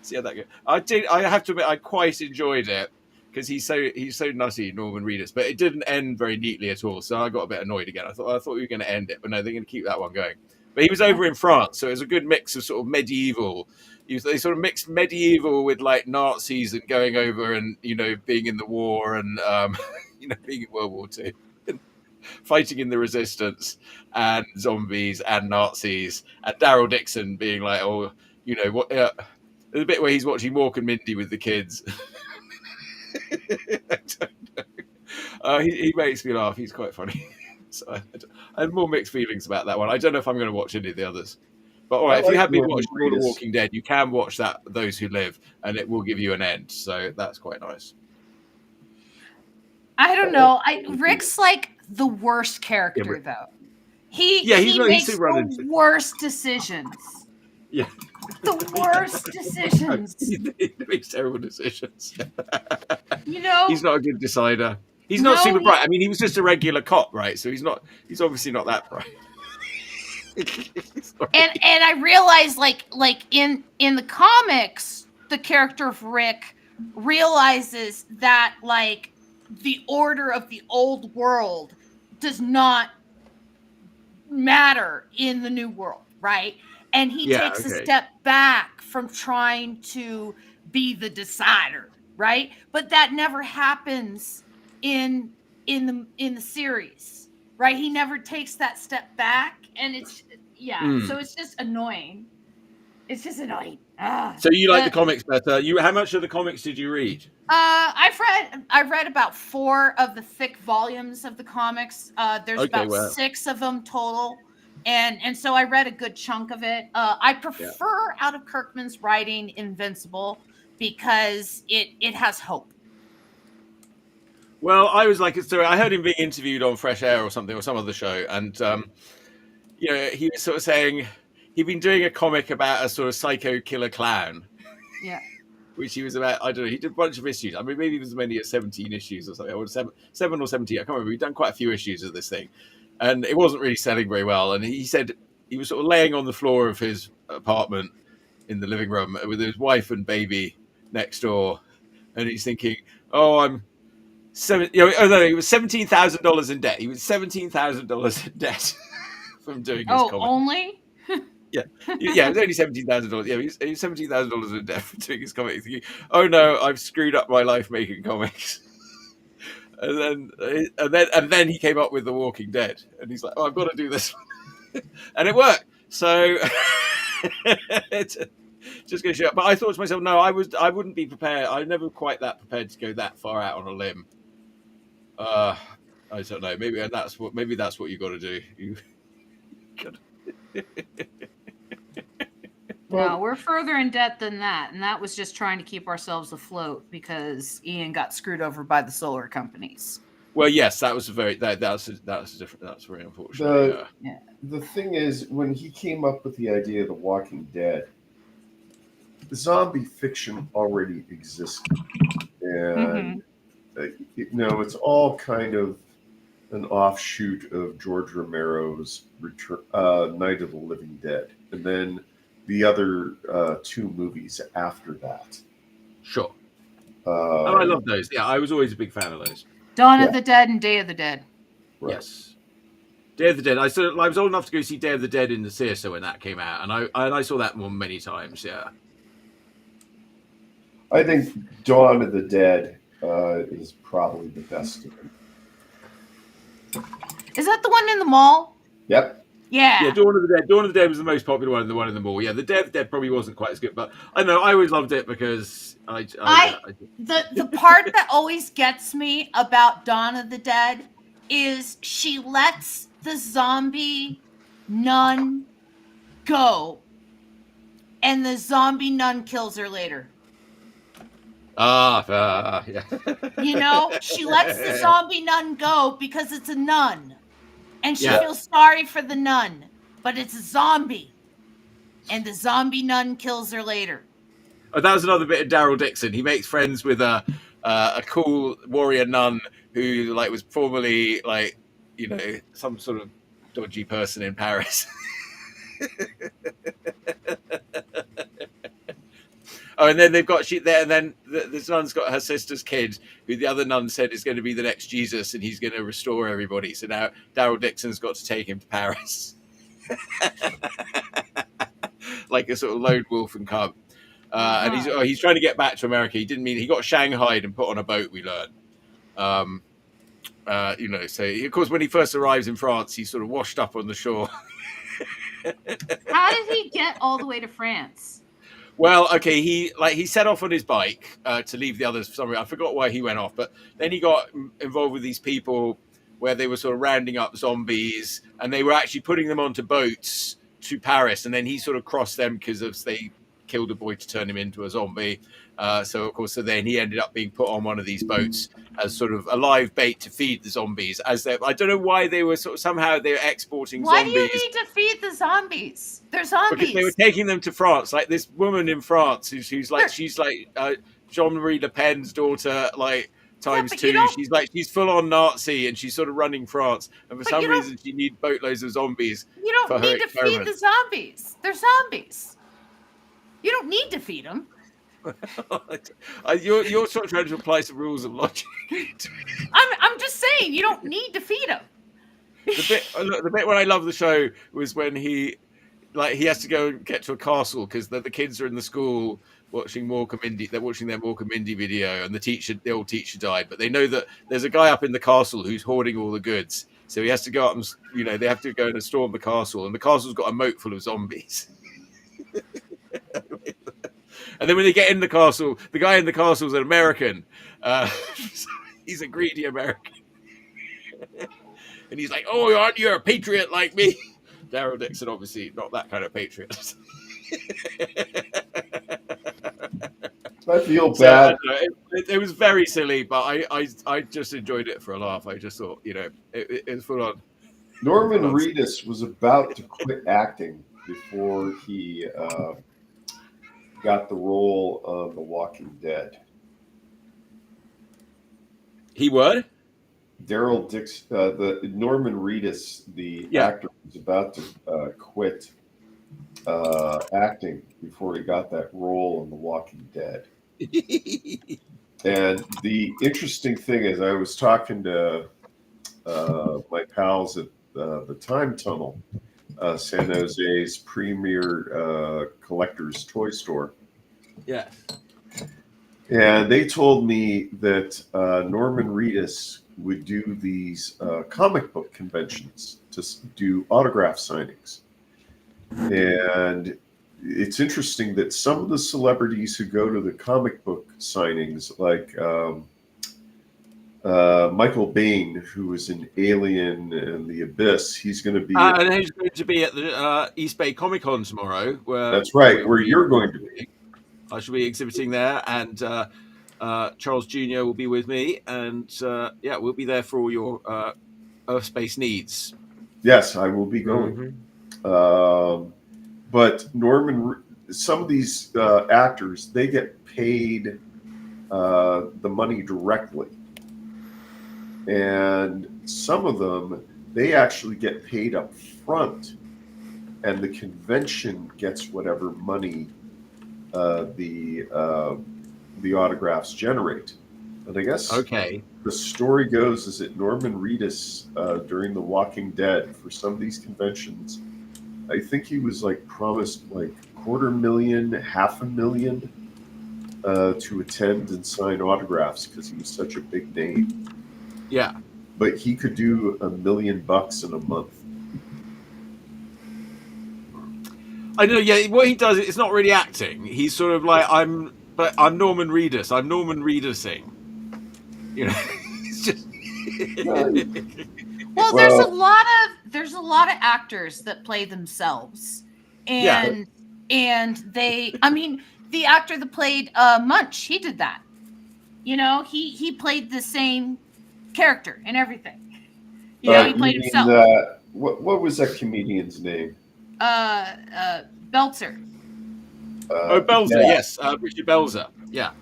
See how that goes. I have to admit, I quite enjoyed it because he's so nutty, Norman Reedus. But it didn't end very neatly at all, so I got a bit annoyed again. I thought we were going to end it, but no, they're going to keep that one going. But he was over in France, so it was a good mix of sort of medieval. They sort of mixed medieval with like Nazis and going over and being in the war and being in World War II, fighting in the resistance and zombies and Nazis, and Daryl Dixon being like, oh, what. There's a bit where he's watching Mork and Mindy with the kids. I don't know. He makes me laugh. He's quite funny. So I had more mixed feelings about that one. I don't know if I'm going to watch any of the others. But all right, if you have been watching all the Walking Dead, you can watch that Those Who Live, and it will give you an end. So that's quite nice. I don't know. Rick's like the worst character, though. He makes the worst decisions. Yeah. The worst decisions. He makes terrible decisions. He's not a good decider. He's not super bright. I mean, he was just a regular cop, right? So he's obviously not that bright. and I realized like in the comics, the character of Rick realizes that like the order of the old world does not matter in the new world, right? And he takes a step back from trying to be the decider, right? But that never happens in the series, right? He never takes that step back, and it's so it's just annoying. It's just annoying. So you like the comics better? How much of the comics did you read? I've read about 4 of the thick volumes of the comics. There's about 6 of them total. And so I read a good chunk of it. I prefer out of Kirkman's writing Invincible because it has hope. Well, I was like, so I heard him being interviewed on Fresh Air or something or some other show, and he was sort of saying he'd been doing a comic about a sort of psycho killer clown. Yeah. Which he was about, I don't know, he did a bunch of issues. I mean, maybe it was as many as 17 issues or something, or 7 or 17, I can't remember. He'd done quite a few issues of this thing. And it wasn't really selling very well. And he said he was sort of laying on the floor of his apartment in the living room with his wife and baby next door. And he's thinking, oh, I'm he was $17,000 in debt. He was $17,000 in debt from doing his comic. Only? Yeah, it was only $17,000. Yeah, he was $17,000 in debt for doing his comic. Thinking, oh no, I've screwed up my life making comics. And then he came up with The Walking Dead, and he's like, "Oh, I've got to do this," and it worked. So it's just going to show up. But I thought to myself, no, I wouldn't be prepared. I'm never quite that prepared to go that far out on a limb. I don't know. Maybe that's what you got to do. You got. No, we're further in debt than that, and that was just trying to keep ourselves afloat because Ian got screwed over by the solar companies. Well, yes, that was very unfortunate. The thing is, when he came up with the idea of The Walking Dead, the zombie fiction already existed, and it's all kind of an offshoot of George Romero's Night of the Living Dead, and then the other 2 movies after that. Sure. I love those. Yeah, I was always a big fan of those. Dawn of the Dead and Day of the Dead. Right. Yes. Day of the Dead. I was old enough to go see Day of the Dead in the theatre when that came out, and I saw that one many times. Yeah. I think Dawn of the Dead is probably the best of them. Is that the one in the mall? Yep. Yeah. Dawn of the Dead. Dawn of the Dead was the most popular one, and the one in the mall. Yeah, the Day of the Dead probably wasn't quite as good, but I know I always loved it because the part that always gets me about Dawn of the Dead is she lets the zombie nun go, and the zombie nun kills her later. Yeah. You know, she lets the zombie nun go because it's a nun. And she Yeah. feels sorry for the nun, but it's a zombie. And the zombie nun kills her later. Oh, that was another bit of Daryl Dixon. He makes friends with a cool warrior nun who like was formerly like, you know, some sort of dodgy person in Paris. Oh, and then they've got she there, and then this nun's got her sister's kid, who the other nun said is going to be the next Jesus, and he's going to restore everybody. So now Daryl Dixon's got to take him to Paris, like a sort of lone wolf and cub. And he's trying to get back to America. He didn't mean he got shanghaied and put on a boat. We learn, you know. So of course, when he first arrives in France, he's sort of washed up on the shore. How did he get all the way to France? Well, okay, he set off on his bike to leave the others for some reason. I forgot why he went off, but then he got involved with these people where they were sort of rounding up zombies, and they were actually putting them onto boats to Paris, and then he sort of crossed them because they killed a boy to turn him into a zombie. So then he ended up being put on one of these boats as sort of a live bait to feed the zombies. I don't know why they were somehow they were exporting Why zombies. Why do you need to feed the zombies? They're zombies. Because they were taking them to France. Like this woman in France who's like she's like Jean-Marie Le Pen's daughter, like times two. She's full on Nazi, and she's sort of running France. And for some reason, she needs boatloads of zombies. You don't need to feed the zombies. They're zombies. You don't need to feed them. You're sort of trying to apply some rules of logic. I'm just saying you don't need to feed them. The bit when I love the show was when he has to go and get to a castle because the kids are in the school watching Mork and Mindy. They're watching their Mork and Mindy video, and the old teacher died, but they know that there's a guy up in the castle who's hoarding all the goods. So he has to go up and they have to go and storm the castle, and the castle's got a moat full of zombies. And then when they get in the castle, the guy in the castle is an American. He's a greedy American. And he's like, "Oh, aren't you a patriot like me?" Daryl Dixon, obviously, not that kind of patriot. I feel bad. It was very silly, but I just enjoyed it for a laugh. I just thought, it was full on. Norman Reedus was about to quit acting before he got the role of The Walking Dead. He would? Daryl Dixon, the Norman Reedus, the actor, was about to quit acting before he got that role in The Walking Dead. And the interesting thing is, I was talking to my pals at the Time Tunnel, San Jose's premier collector's toy store. Yes. And they told me that Norman Reedus would do these comic book conventions to do autograph signings. And it's interesting that some of the celebrities who go to the comic book signings, like Michael Biehn, who was in Alien and The Abyss, he's going to be... and he's going to be at the East Bay Comic Con tomorrow. That's right, where you're going to be. I shall be exhibiting there, and Charles Jr. will be with me, and we'll be there for all your Urfspace needs. Yes, I will be going. Mm-hmm. But Norman, some of these actors, they get paid the money directly. And some of them, they actually get paid up front, and the convention gets whatever money the autographs generate. And I guess the story goes is that Norman Reedus, during The Walking Dead, for some of these conventions, I think he was promised $250,000, $500,000 to attend and sign autographs because he was such a big name. Yeah. But he could do $1 million in a month. I know, yeah. What he does, it's not really acting. He's sort of like, I'm Norman Reedus. I'm Norman Reedusing. It's just. Well, there's a lot of actors that play themselves, and And the actor that played Munch, he did that. He played the same character and everything. He played You mean himself. that? What was that comedian's name? Belzer. Belzer, yeah. yes, Richard Belzer, yeah.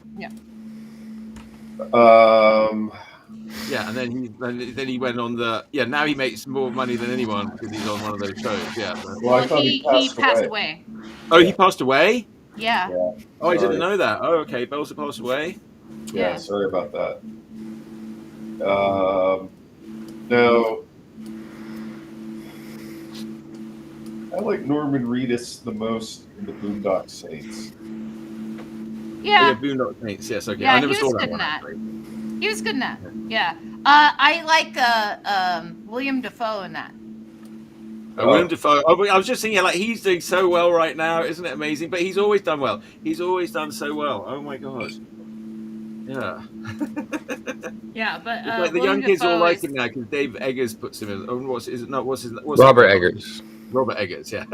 Yeah, and then he went on now he makes more money than anyone because he's on one of those shows. Yeah. Well, I thought he passed away. Oh, he passed away? Yeah. Oh, I didn't know that. Oh, okay. Belzer passed away. Yeah, sorry about that. No, I like Norman Reedus the most in the Boondock Saints. Yeah. Boondock Saints. Yes. Okay. Yeah, I never he saw was that good in one. that. Actually. He was good in that. Yeah. I like William Dafoe in that. William Dafoe. Oh, I was just thinking, like, he's doing so well right now, isn't it amazing? But he's always done well. He's always done so well. Oh my god. Yeah. Yeah, but like the young kids all like him now because Dave Eggers puts him in. Oh, what's Robert Eggers. Robert Eggers, yeah.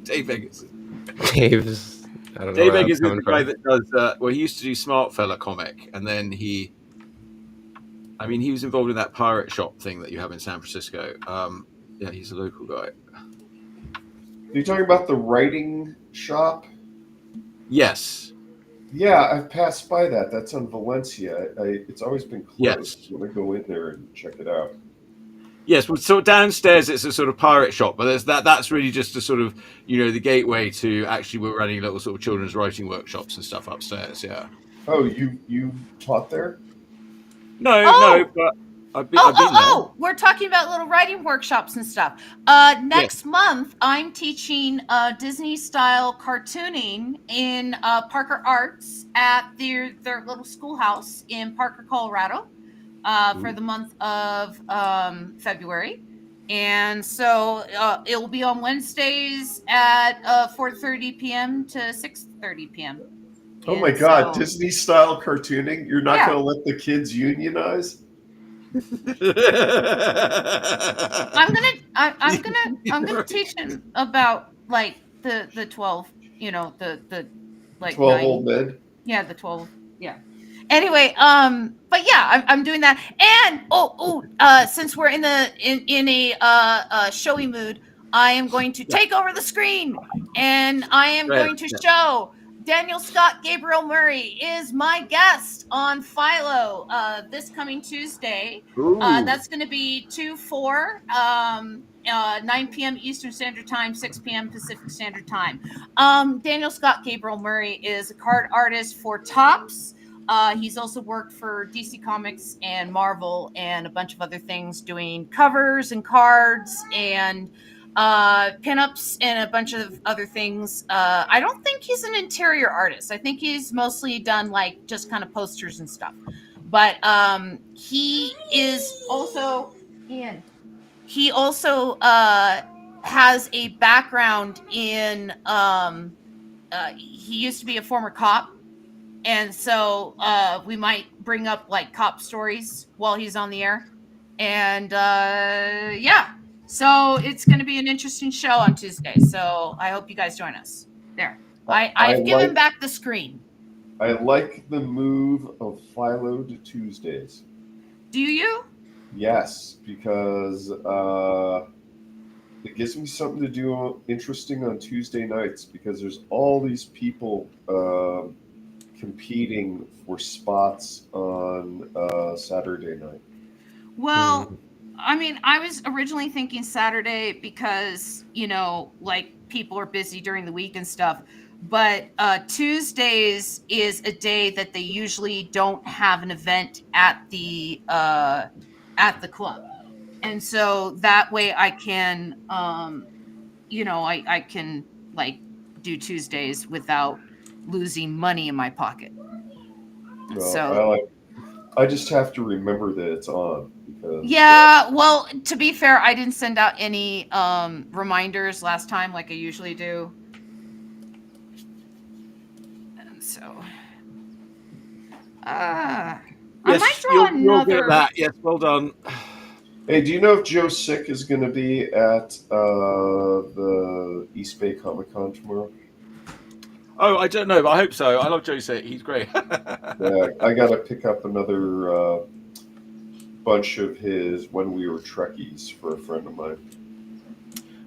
Dave Eggers. Dave's. I don't know. Dave Eggers is coming the guy from. that does. He used to do Smart Fella comic, and then he was involved in that pirate shop thing that you have in San Francisco. Yeah, he's a local guy. Are you talking about the writing shop? Yes. Yeah, I've passed by that. That's on Valencia. It's always been closed. Yes. I'm gonna go in there and check it out. Yes, well, so downstairs it's a sort of pirate shop, but that's really just a sort of, the gateway to actually we're running little sort of children's writing workshops and stuff upstairs, yeah. Oh, you taught there? No, but I've been there. We're talking about little writing workshops and stuff. Next month, I'm teaching Disney style cartooning in Parker Arts at their little schoolhouse in Parker, Colorado, for the month of February. And so it will be on Wednesdays at 4:30 p.m. to 6:30 p.m. Oh my God, Disney style cartooning? You're not going to let the kids unionize? I'm gonna teach him about like the 12, the like 12 old men. Yeah, the 12. Yeah. Anyway, but yeah, I'm doing that. And since we're in a showy mood, I am going to take over the screen, and I am going to show Daniel Scott Gabriel Murray is my guest on Philo this coming Tuesday. That's going to be 2/4, 9 p.m. Eastern Standard Time, 6 p.m. Pacific Standard Time. Daniel Scott Gabriel Murray is a card artist for Topps. He's also worked for DC Comics and Marvel and a bunch of other things, doing covers and cards and pinups and a bunch of other things. I don't think he's an interior artist. I think he's mostly done like just kind of posters and stuff. But he is also he also has a background in he used to be a former cop. And so we might bring up like cop stories while he's on the air. And so it's going to be an interesting show on Tuesday. So I hope you guys join us there. I've given back the screen. I like the move of Philo to Tuesdays. Do you? Yes, because it gives me something to do interesting on Tuesday nights, because there's all these people competing for spots on Saturday night. Well, I mean, I was originally thinking Saturday because, like people are busy during the week and stuff. But Tuesdays is a day that they usually don't have an event at the club. And so that way I can, I can like do Tuesdays without losing money in my pocket. No, so I just have to remember that it's on. Because, well, to be fair, I didn't send out any reminders last time like I usually do. And so I might draw another. Yes, well done. Hey, do you know if Joe Sick is going to be at the East Bay Comic Con tomorrow? Oh, I don't know, but I hope so. I love Joe Sick. He's great. Yeah, I got to pick up another bunch of his When We Were Trekkies for a friend of mine.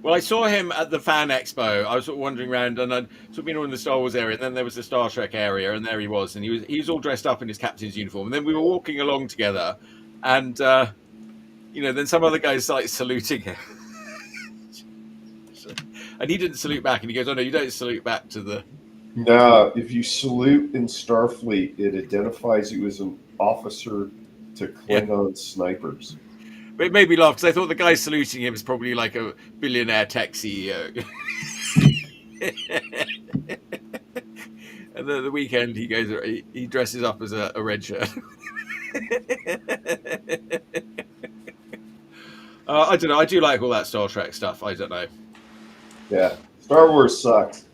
Well, I saw him at the Fan Expo. I was sort of wandering around, and I'd sort of been all in the Star Wars area. And then there was the Star Trek area, and there he was, and he was all dressed up in his captain's uniform. And then we were walking along together, and then some other guys started saluting him, and he didn't salute back. And he goes, "Oh no, you don't salute back to the." Now, if you salute in Starfleet, it identifies you as an officer to Klingon snipers. But it made me laugh because I thought the guy saluting him is probably like a billionaire tech CEO. And the weekend he goes, he dresses up as a red shirt. I don't know. I do like all that Star Trek stuff. I don't know. Yeah, Star Wars sucks.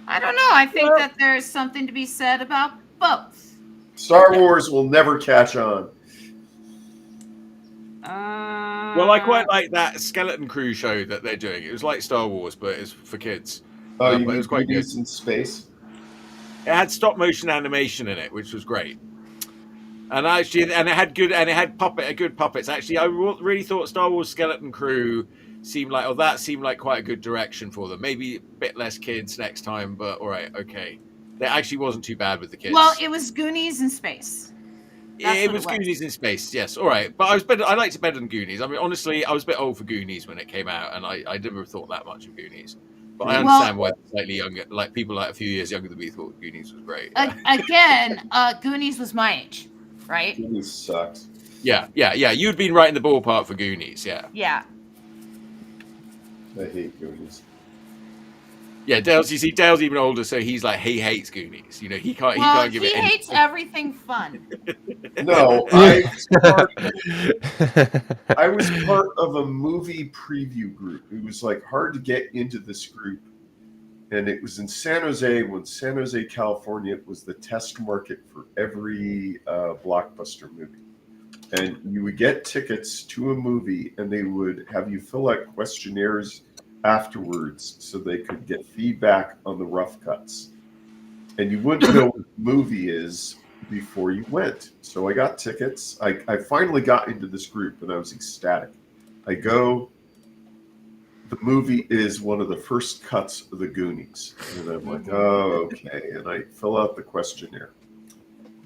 I don't know. I think that there's something to be said about both. Star Wars will never catch on. Well, I quite like that Skeleton Crew show that they're doing. It was like Star Wars, but it's for kids. Oh, you but mean it was quite good. in space? It had stop motion animation in it, which was great. And it had good puppets. Actually, I really thought Star Wars Skeleton Crew seemed like quite a good direction for them. Maybe a bit less kids next time, but all right, okay. That actually wasn't too bad with the kids. Well, it was Goonies in space. It was Goonies in space, yes. All right, but I liked it better than Goonies. I mean, honestly, I was a bit old for Goonies when it came out, and I never thought that much of Goonies. But I understand why slightly younger, like people like a few years younger than me, thought Goonies was great. Again, Goonies was my age, right? Goonies sucks. Yeah. You'd been right in the ballpark for Goonies, yeah. Yeah. I hate Goonies. Yeah, Dale's even older, so he's like he hates Goonies. You know, he can't give it. He hates everything fun. No, I was part of a movie preview group. It was like hard to get into this group, and it was in San Jose when San Jose, California was the test market for every blockbuster movie. And you would get tickets to a movie, and they would have you fill out questionnaires afterwards so they could get feedback on the rough cuts. And you wouldn't know what the movie is before you went. So I got tickets. I finally got into this group, and I was ecstatic. I go, the movie is one of the first cuts of the Goonies. And I'm like, oh, okay. And I fill out the questionnaire.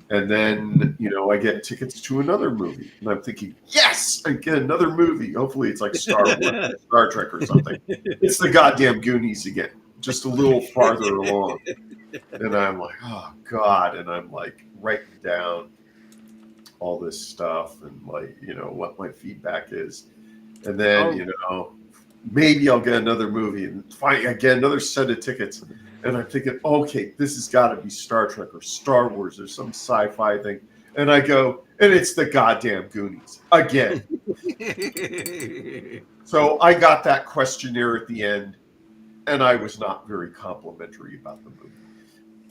And then, I get tickets to another movie. And I'm thinking, yes, I get another movie. Hopefully it's like Star Wars, Star Trek or something. It's the goddamn Goonies again, just a little farther along. And I'm like, oh, God. And I'm like writing down all this stuff and like, what my feedback is. And then, maybe I'll get another movie. And finally I get another set of tickets. And I'm thinking, okay, this has got to be Star Trek or Star Wars or some sci-fi thing. And I go, and it's the goddamn Goonies again. So I got that questionnaire at the end, and I was not very complimentary about the movie.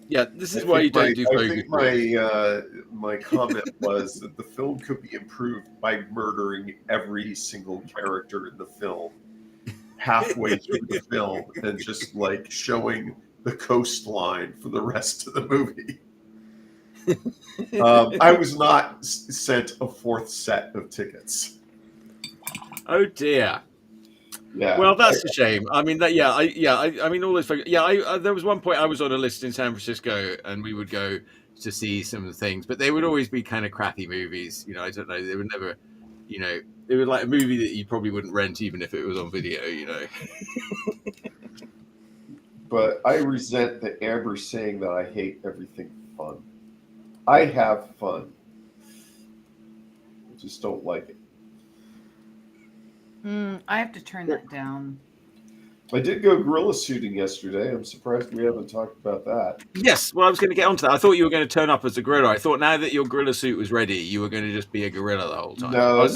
Yeah, this is why you don't do I think my comment was that the film could be improved by murdering every single character in the film halfway through the film and just like showing the coastline for the rest of the movie. I was not sent a fourth set of tickets. Oh dear. Yeah. Well, that's a shame. I mean, I mean, all those. There was one point I was on a list in San Francisco, and we would go to see some of the things, but they would always be kind of crappy movies. I don't know. They would never, they were like a movie that you probably wouldn't rent even if it was on video. But I resent the Amber saying that I hate everything fun. I have fun. I just don't like it. I have to turn that down. I did go gorilla suiting yesterday. I'm surprised we haven't talked about that. Yes, well, I was going to get onto that. I thought you were going to turn up as a gorilla. I thought now that your gorilla suit was ready, you were going to just be a gorilla the whole time. No,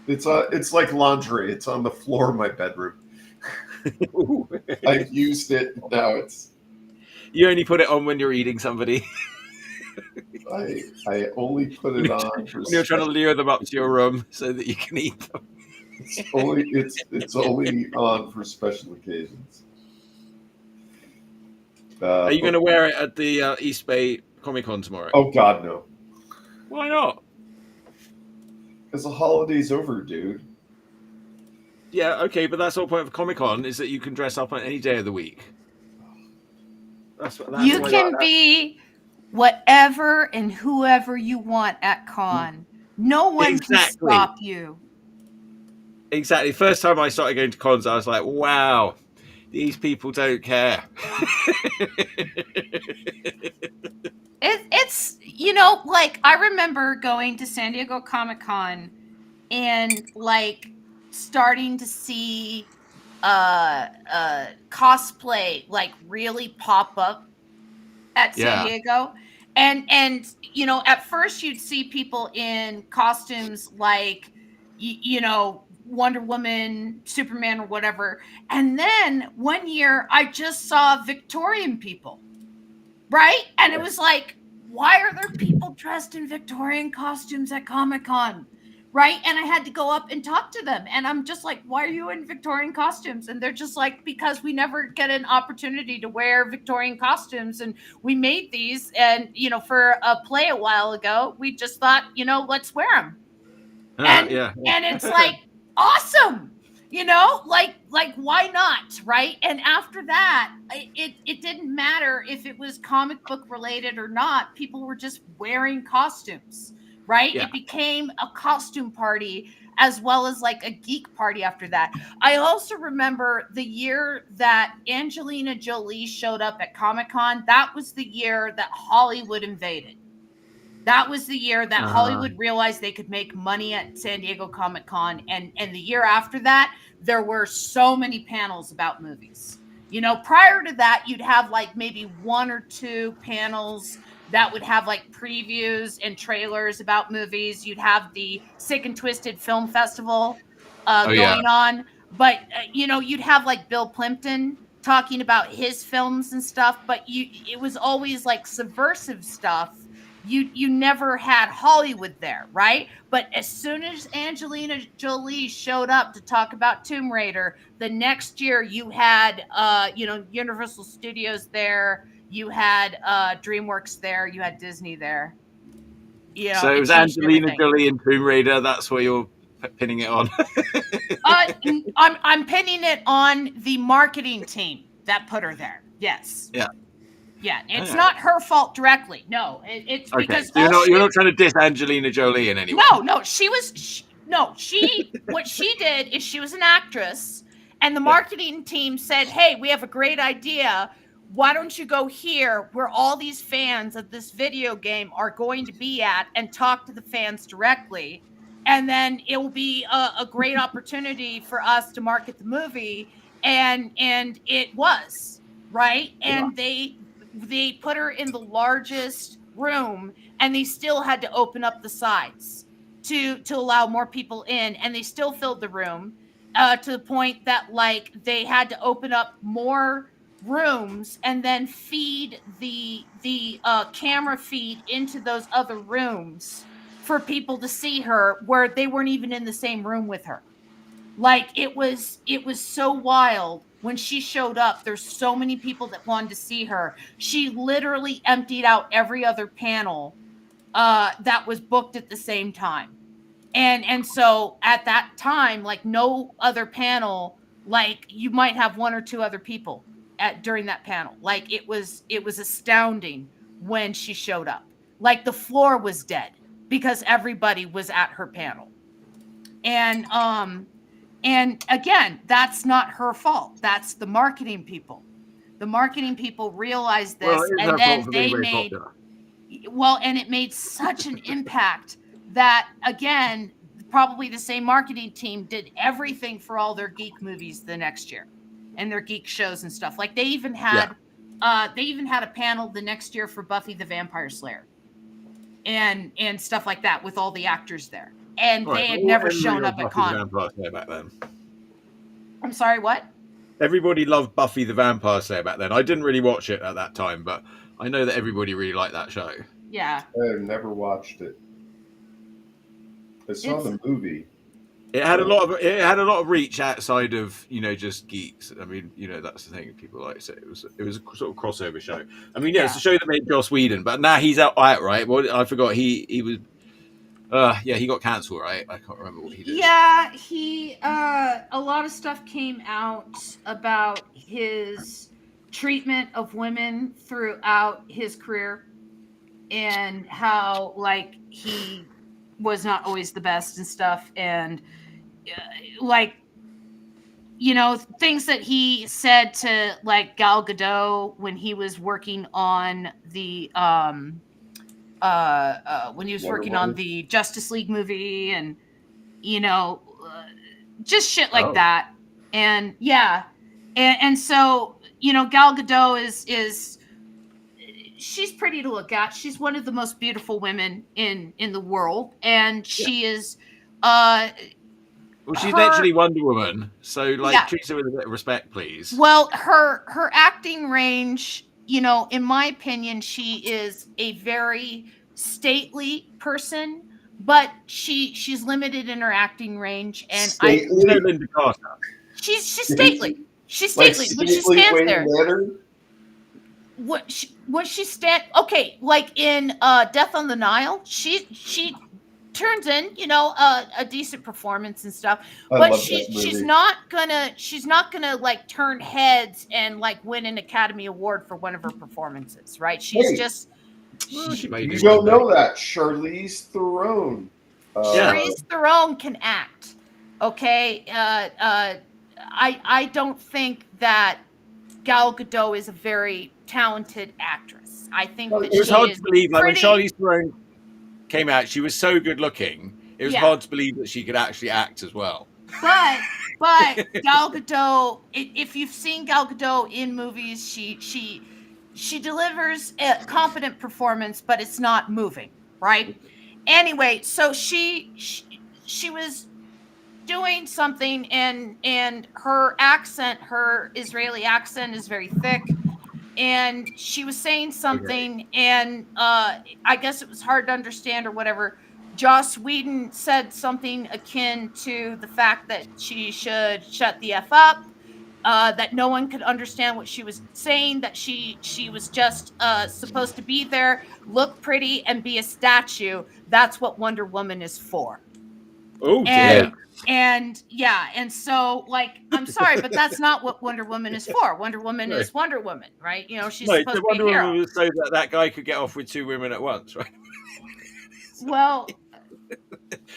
it's like lingerie. It's on the floor of my bedroom. I've used it. Now it's. You only put it on when you're eating somebody. I only put it on for. You're trying to lure them up to your room so that you can eat them. It's only on for special occasions. Are you going to wear it at the East Bay Comic Con tomorrow? Oh God, no! Why not? Because the holiday's over, dude. Yeah, okay, but that's the whole point of Comic Con is that you can dress up on any day of the week. That's You why can be whatever and whoever you want at con. No one can Exactly. stop you. Exactly. First time I started going to cons, I was like, wow, these people don't care. It's like I remember going to San Diego Comic-Con and like starting to see cosplay like really pop up at San Diego. And at first you'd see people in costumes like Wonder Woman, Superman, or whatever. And then one year I just saw Victorian people, right? And it was like, why are there people dressed in Victorian costumes at Comic-Con? Right? And I had to go up and talk to them. And I'm just like, why are you in Victorian costumes? And they're just like, because we never get an opportunity to wear Victorian costumes. And we made these and, for a play a while ago, we just thought, let's wear them. And it's like, awesome. Like why not, right? And after that, it didn't matter if it was comic book related or not. People were just wearing costumes, right? It became a costume party as well as like a geek party after that. I also remember the year that Angelina Jolie showed up at Comic-Con. That was the year that Hollywood invaded. That was the year that Hollywood realized they could make money at San Diego Comic-Con. And the year after that, there were so many panels about movies. Prior to that, you'd have like maybe one or two panels that would have like previews and trailers about movies. You'd have the Sick and Twisted Film Festival going on. But, you'd have like Bill Plimpton talking about his films and stuff. But it was always like subversive stuff. You never had Hollywood there, right? But as soon as Angelina Jolie showed up to talk about Tomb Raider, the next year you had Universal Studios there, you had DreamWorks there, you had Disney there. So it was Angelina Jolie and Tomb Raider. That's where you're pinning it on. I'm pinning it on the marketing team that put her there. Yes. Yeah, it's not her fault directly. No, it's because so you're not trying to diss Angelina Jolie in any way. No, what she did is she was an actress, and the marketing team said, "Hey, we have a great idea. Why don't you go here where all these fans of this video game are going to be at and talk to the fans directly, and then it will be a great opportunity for us to market the movie." And it was, right, and they put her in the largest room, and they still had to open up the sides to allow more people in, and they still filled the room to the point that like they had to open up more rooms and then feed the camera feed into those other rooms for people to see her where they weren't even in the same room with her. Like it was so wild. When she showed up, there's so many people that wanted to see her. She literally emptied out every other panel that was booked at the same time. And so at that time, like no other panel, like you might have one or two other people during that panel. Like it was astounding when she showed up. Like the floor was dead because everybody was at her panel. And again, that's not her fault. That's the marketing people. The marketing people realized this, and then they made and it made such an impact that again, probably the same marketing team did everything for all their geek movies the next year and their geek shows and stuff. Like they even had a panel the next year for Buffy the Vampire Slayer and stuff like that with all the actors there. And they had never shown up at con. Back then. I'm sorry, what? Everybody loved Buffy the Vampire Slayer back then. I didn't really watch it at that time, but I know that everybody really liked that show. Yeah. I've never watched it. I saw the movie. It had a lot of reach outside of just geeks. I mean, that's the thing people like. So it was a sort of crossover show. I mean, it's a show that made Joss Whedon, but now he's out right. Well, I forgot he was. He got cancelled, right? I can't remember what he did. Yeah, a lot of stuff came out about his treatment of women throughout his career and how like he was not always the best and stuff, and things that he said to like Gal Gadot when he was working on the on the Justice League movie, and just shit like that. And and so Gal Gadot is she's pretty to look at. She's one of the most beautiful women in the world, and she is well, she's literally Wonder Woman, so treat her with a bit of respect, please. Well, her acting range, in my opinion, she is a very stately person, but she's limited in her acting range, and Linda Carter. She's stately. She's stately when she stands there. What she stand? Okay, like in Death on the Nile, she turns in a decent performance and stuff, but she's not gonna like turn heads and like win an Academy Award for one of her performances, right? She's just you don't know that Charlize Theron Charlize Theron can act, okay. I don't think that Gal Gadot is a very talented actress. I think that it was hard to believe when Charlize Theron came out, she was so good looking. It was hard to believe that she could actually act as well. But Gal Gadot, if you've seen Gal Gadot in movies, she delivers a competent performance, but it's not moving, right? Anyway, so she was doing something, and her accent, her Israeli accent, is very thick. And she was saying something, and I guess it was hard to understand or whatever. Joss Whedon said something akin to the fact that she should shut the F up, that no one could understand what she was saying, that she was just supposed to be there, look pretty, and be a statue. That's what Wonder Woman is for. Oh, damn. And so like, I'm sorry, but that's not what Wonder Woman is for. Wonder Woman is Wonder Woman, right? She's supposed to be a hero. Woman was so that guy could get off with two women at once, right? Well,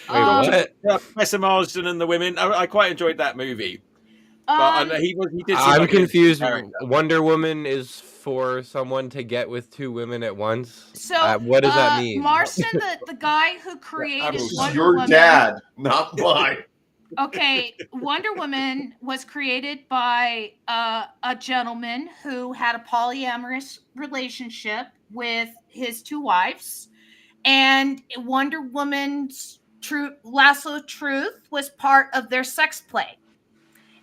Professor Marsden and the women. I quite enjoyed that movie. But he did. I'm confused. Wonder Woman is for someone to get with two women at once. So what does that mean? Marston, the guy who created Wonder Woman, your dad, not mine. Okay, Wonder Woman was created by a gentleman who had a polyamorous relationship with his two wives, and Wonder Woman's lasso of truth was part of their sex play.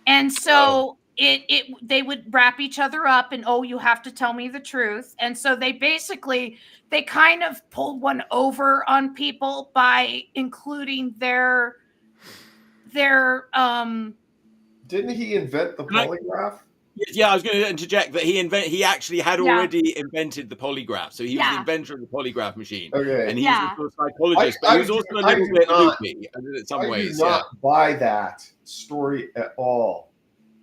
And so they would wrap each other up and, you have to tell me the truth. And so they kind of pulled one over on people by including their Didn't he invent the polygraph? Yeah, I was going to interject that he actually had already invented the polygraph. So he was the inventor of the polygraph machine. Okay. And he was a psychologist, but he was also a little bit loopy in some ways. I do not buy that story at all.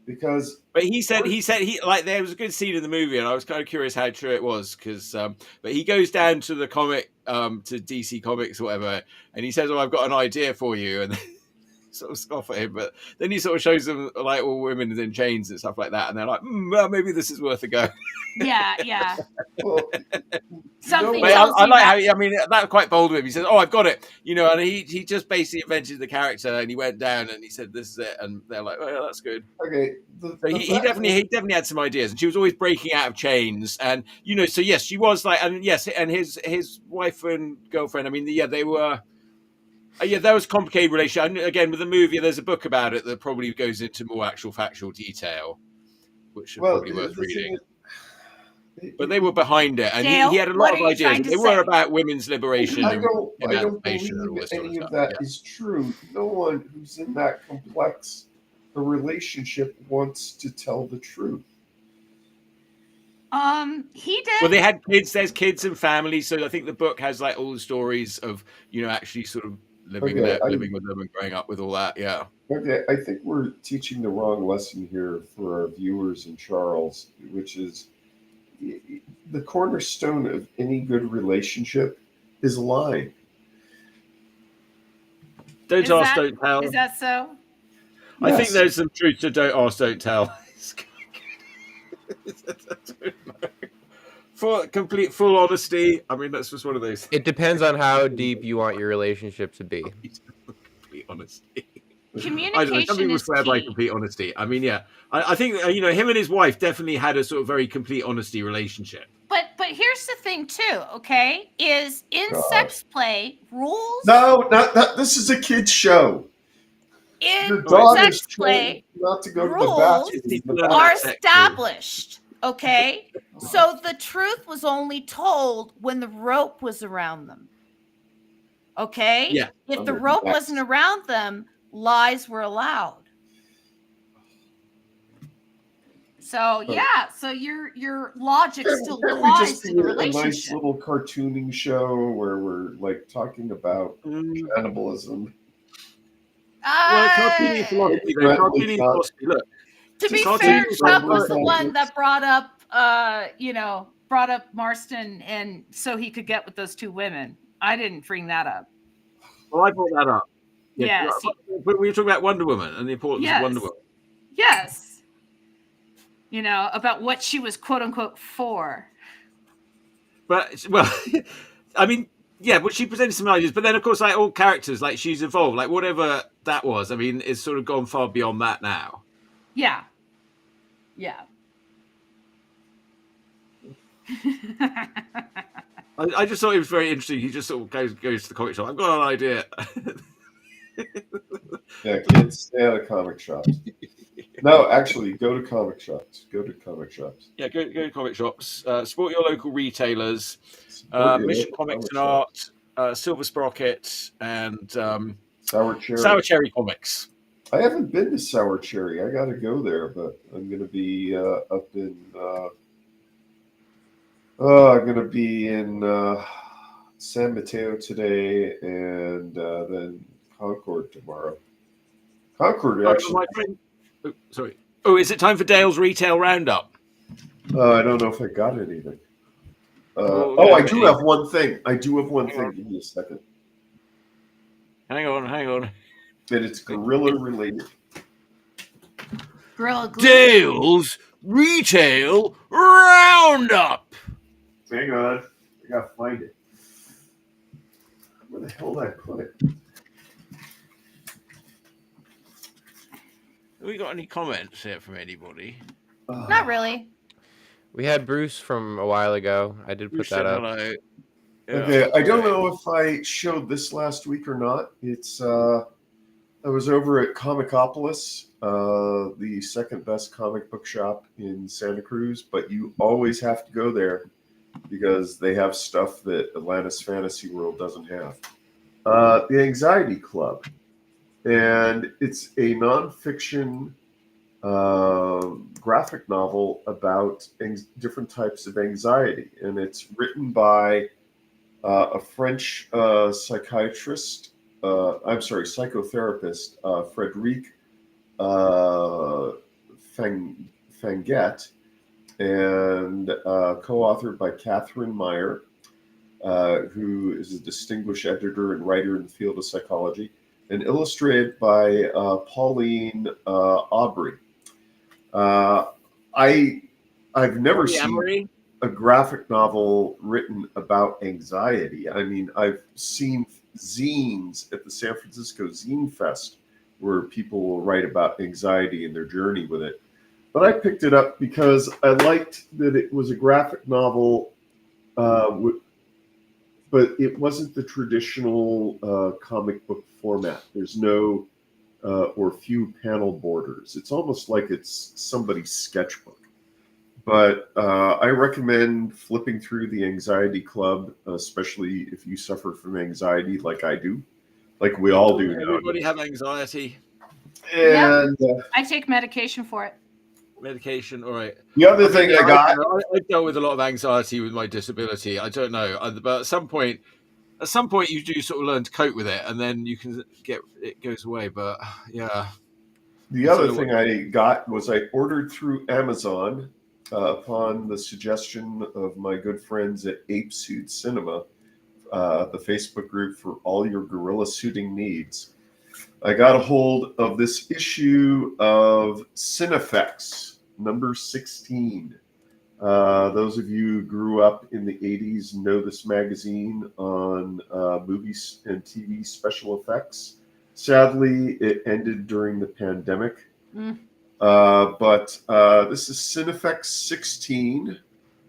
But he said there was a good scene in the movie, and I was kind of curious how true it was, because but he goes down to the comic to DC Comics or whatever, and he says, I've got an idea for you, and sort of scoff at him, but then he sort of shows them like all women in chains and stuff like that, and they're like, well, maybe this is worth a go. Yeah. Well, something. I like how that's quite bold of him. He says, I've got it, and he just basically invented the character, and he went down and he said, this is it, and they're like, yeah, that's good. Okay. He definitely had some ideas, and she was always breaking out of chains, and so yes, she was like, and yes, and his wife and girlfriend, they were. That was a complicated relationship. And again, with the movie, there's a book about it that probably goes into more actual factual detail, which is probably worth reading. but they were behind it, and Dale, he had a what lot of are you ideas. trying And to they say? were about women's liberation I and don't emancipation and all believe this sort of any of stuff. that Yeah. is true. No one who's in that complex a relationship wants to tell the truth. He did. Well, they had kids. There's kids and families, so I think the book has like all the stories of actually sort of living living with them and growing up with all that. Yeah. Okay, I think we're teaching the wrong lesson here for our viewers and Charles, which is the cornerstone of any good relationship is lying. Don't ask, don't tell. Is that so? I think Yes. there's some truth to don't ask, don't tell. For complete full honesty, I mean that's just one of those. It depends on how deep you want your relationship to be. Complete honesty. Communication I don't know. Some people is swear by key. complete honesty. I mean, yeah, I think him and his wife definitely had a sort of very complete honesty relationship. But here's the thing too, okay? Is in sex play rules. No, not that. This is a kid's show. Your In daughter's sex play, not to go to the rules bathroom. are established. Okay, so the truth was only told when the rope was around them. Okay, Yeah. if the rope wasn't around them, lies were allowed. So yeah, so your logic still applies to the A nice relationship. little cartooning show where we're like talking about cannibalism. Well, cartooning philosophy, though. Cartooning philosophy. Look, To be cartoon fair, is Chuck like- was the one that brought up Marston, and so he could get with those two women. I didn't bring that up. Well, I brought that up. Yes. But we were talking about Wonder Woman and the importance of Wonder Woman. Yes. About what she was quote unquote for. But well, I mean, yeah, but she presented some ideas. But then, of course, like all characters, like she's evolved. Like whatever that was, I mean, it's sort of gone far beyond that now. Yeah. Yeah. I just thought it was very interesting. He just sort of goes to the comic shop. I've got an idea. Yeah, kids, stay out of comic shops. No, actually, go to comic shops. Go to comic shops. Yeah, go to comic shops. Support your local retailers. Support your Mission local Comics and comic Art, Silver Sprocket, and Sour Cherry. Sour Cherry Comics. I haven't been to Sour Cherry. I got to go there, but I'm going to be up in. I'm going to be in San Mateo today, and then Concord tomorrow. Concord actually. My friend, sorry. Oh, is it time for Dale's retail roundup? I don't know if I got anything. Yeah, I do have one thing. Give me a second. Hang on. And it's gorilla related. Gorilla Glue. Dale's retail roundup. Hang on. I got to find it. Where the hell did I put it? Have we got any comments here from anybody? Not really. We had Bruce from a while ago. I did put that up. Hello. Yeah. Okay, I don't know if I showed this last week or not. It's I was over at Comicopolis, the second best comic book shop in Santa Cruz, but you always have to go there because they have stuff that Atlantis Fantasy World doesn't have. The Anxiety Club, and it's a nonfiction graphic novel about different types of anxiety, and it's written by a French psychotherapist, Frédéric Fanguet, and co-authored by Catherine Meyer, who is a distinguished editor and writer in the field of psychology, and illustrated by Pauline Aubry. I've never seen a graphic novel written about anxiety. I mean, I've seen zines at the San Francisco Zine Fest where people will write about anxiety and their journey with it. But I picked it up because I liked that it was a graphic novel, but it wasn't the traditional comic book format. There's no or few panel borders. It's almost like it's somebody's sketchbook. But I recommend flipping through the Anxiety Club, especially if you suffer from anxiety like I do, like we all do now. Everybody have anxiety. And I take medication for it. Medication, all right. the other thing I got, I dealt with a lot of anxiety with my disability. I don't know, but at some point, you do sort of learn to cope with it, and then you can it goes away. But yeah, the other thing I got was I ordered through Amazon upon the suggestion of my good friends at Ape Suit Cinema, the Facebook group for all your gorilla suiting needs. I got a hold of this issue of Cinefex, number 16. Those of you who grew up in the 80s know this magazine on movies and TV special effects. Sadly, it ended during the pandemic. But this is Cinefex 16,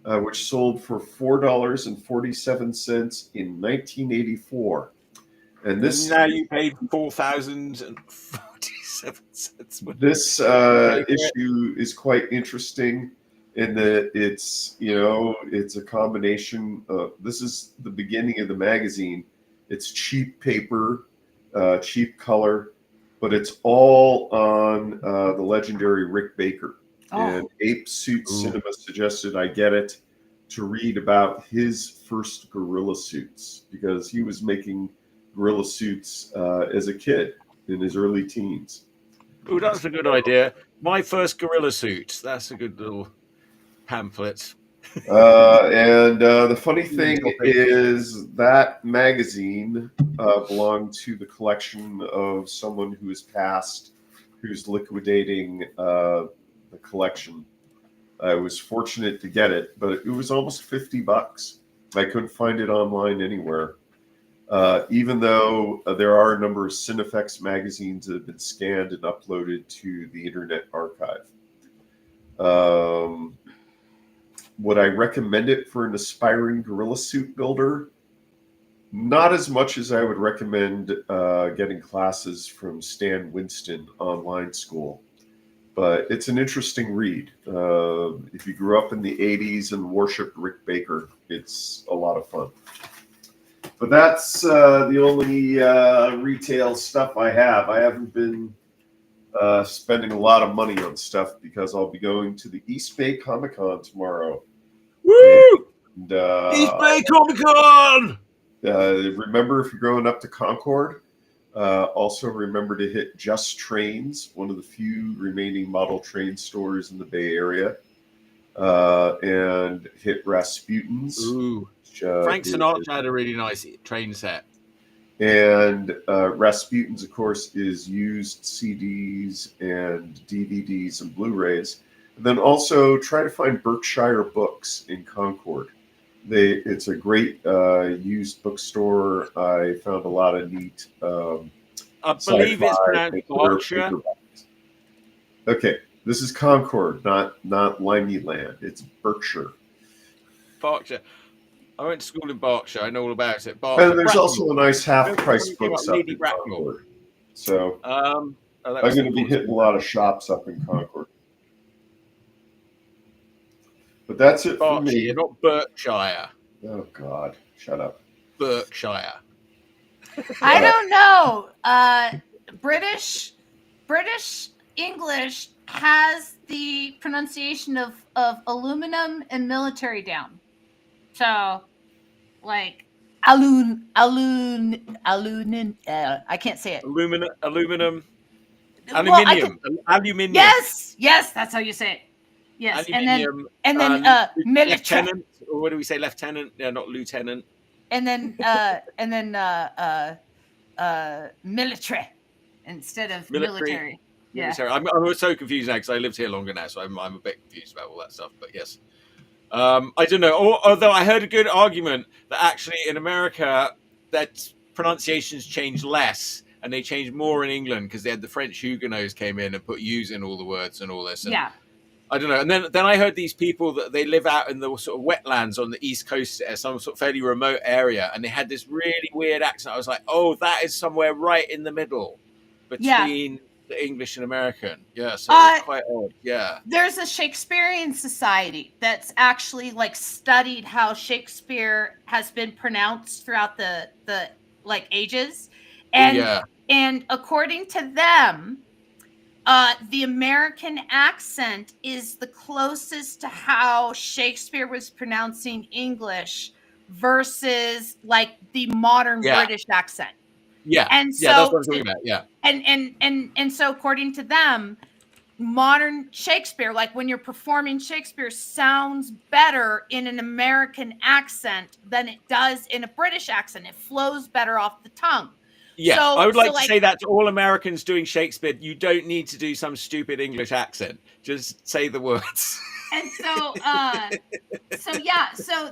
which sold for $4.47 in 1984. And this now you paid $4,047. This issue is quite interesting in that it's a combination of, this is the beginning of the magazine. It's cheap paper, cheap color, but it's all on the legendary Rick Baker. And Ape Suit Cinema suggested I get it to read about his first gorilla suits, because he was making gorilla suits as a kid in his early teens. Oh, that's a good idea. My first gorilla suit. That's a good little pamphlet. And the funny thing is that magazine belonged to the collection of someone who has passed, who's liquidating the collection. I was fortunate to get it, but it was almost $50. I couldn't find it online anywhere. Even though there are a number of Cinefex magazines that have been scanned and uploaded to the Internet Archive. Would I recommend it for an aspiring gorilla suit builder? Not as much as I would recommend getting classes from Stan Winston online school. But it's an interesting read. If you grew up in the 80s and worshiped Rick Baker, it's a lot of fun. But that's the only retail stuff I have. I haven't been spending a lot of money on stuff because I'll be going to the East Bay Comic Con tomorrow. Woo! And, East Bay Comic Con! Remember, if you're going up to Concord, also remember to hit Just Trains, one of the few remaining model train stores in the Bay Area, and hit Rasputin's. Ooh. Frank Sinatra had a really nice train set. And Rasputin's, of course, is used CDs and DVDs and Blu-rays. And then also try to find Berkshire Books in Concord. It's a great used bookstore. I found a lot of neat. I believe it's pronounced Berkshire. Okay, this is Concord, not Limey Land. It's Berkshire. Berkshire. I went to school in Berkshire. I know all about it. And there's also a nice half-price books up in Concord. So I'm going to be hitting a lot of shops up in Concord. But that's it for me. Not Berkshire. Oh, God. Shut up. Berkshire. I don't know. British English has the pronunciation of aluminum and military down. So, like, I can't say it. Aluminium. Yes, that's how you say it. Yes, aluminium, and then military. Lieutenant, or what do we say, lieutenant? Yeah, not lieutenant. And then military instead of military. Yeah. Military. I'm so confused now because I lived here longer now, so I'm a bit confused about all that stuff. But yes. I don't know. Although I heard a good argument that actually in America that pronunciations change less and they change more in England because they had the French Huguenots came in and put U's in all the words and all this. And yeah. I don't know. And then I heard these people that they live out in the sort of wetlands on the East Coast, some sort of fairly remote area, and they had this really weird accent. I was like, oh, that is somewhere right in the middle between the English and American. Yeah, so it's quite odd. Yeah. There's a Shakespearean Society that's actually like studied how Shakespeare has been pronounced throughout the like ages, and according to them, the American accent is the closest to how Shakespeare was pronouncing English versus like the modern British accent. Yeah. And so that's what I'm talking about. Yeah. And so according to them, modern Shakespeare, like when you're performing Shakespeare, sounds better in an American accent than it does in a British accent. It flows better off the tongue. Yeah, so, I would like so to say that to all Americans doing Shakespeare, you don't need to do some stupid English accent. Just say the words. And so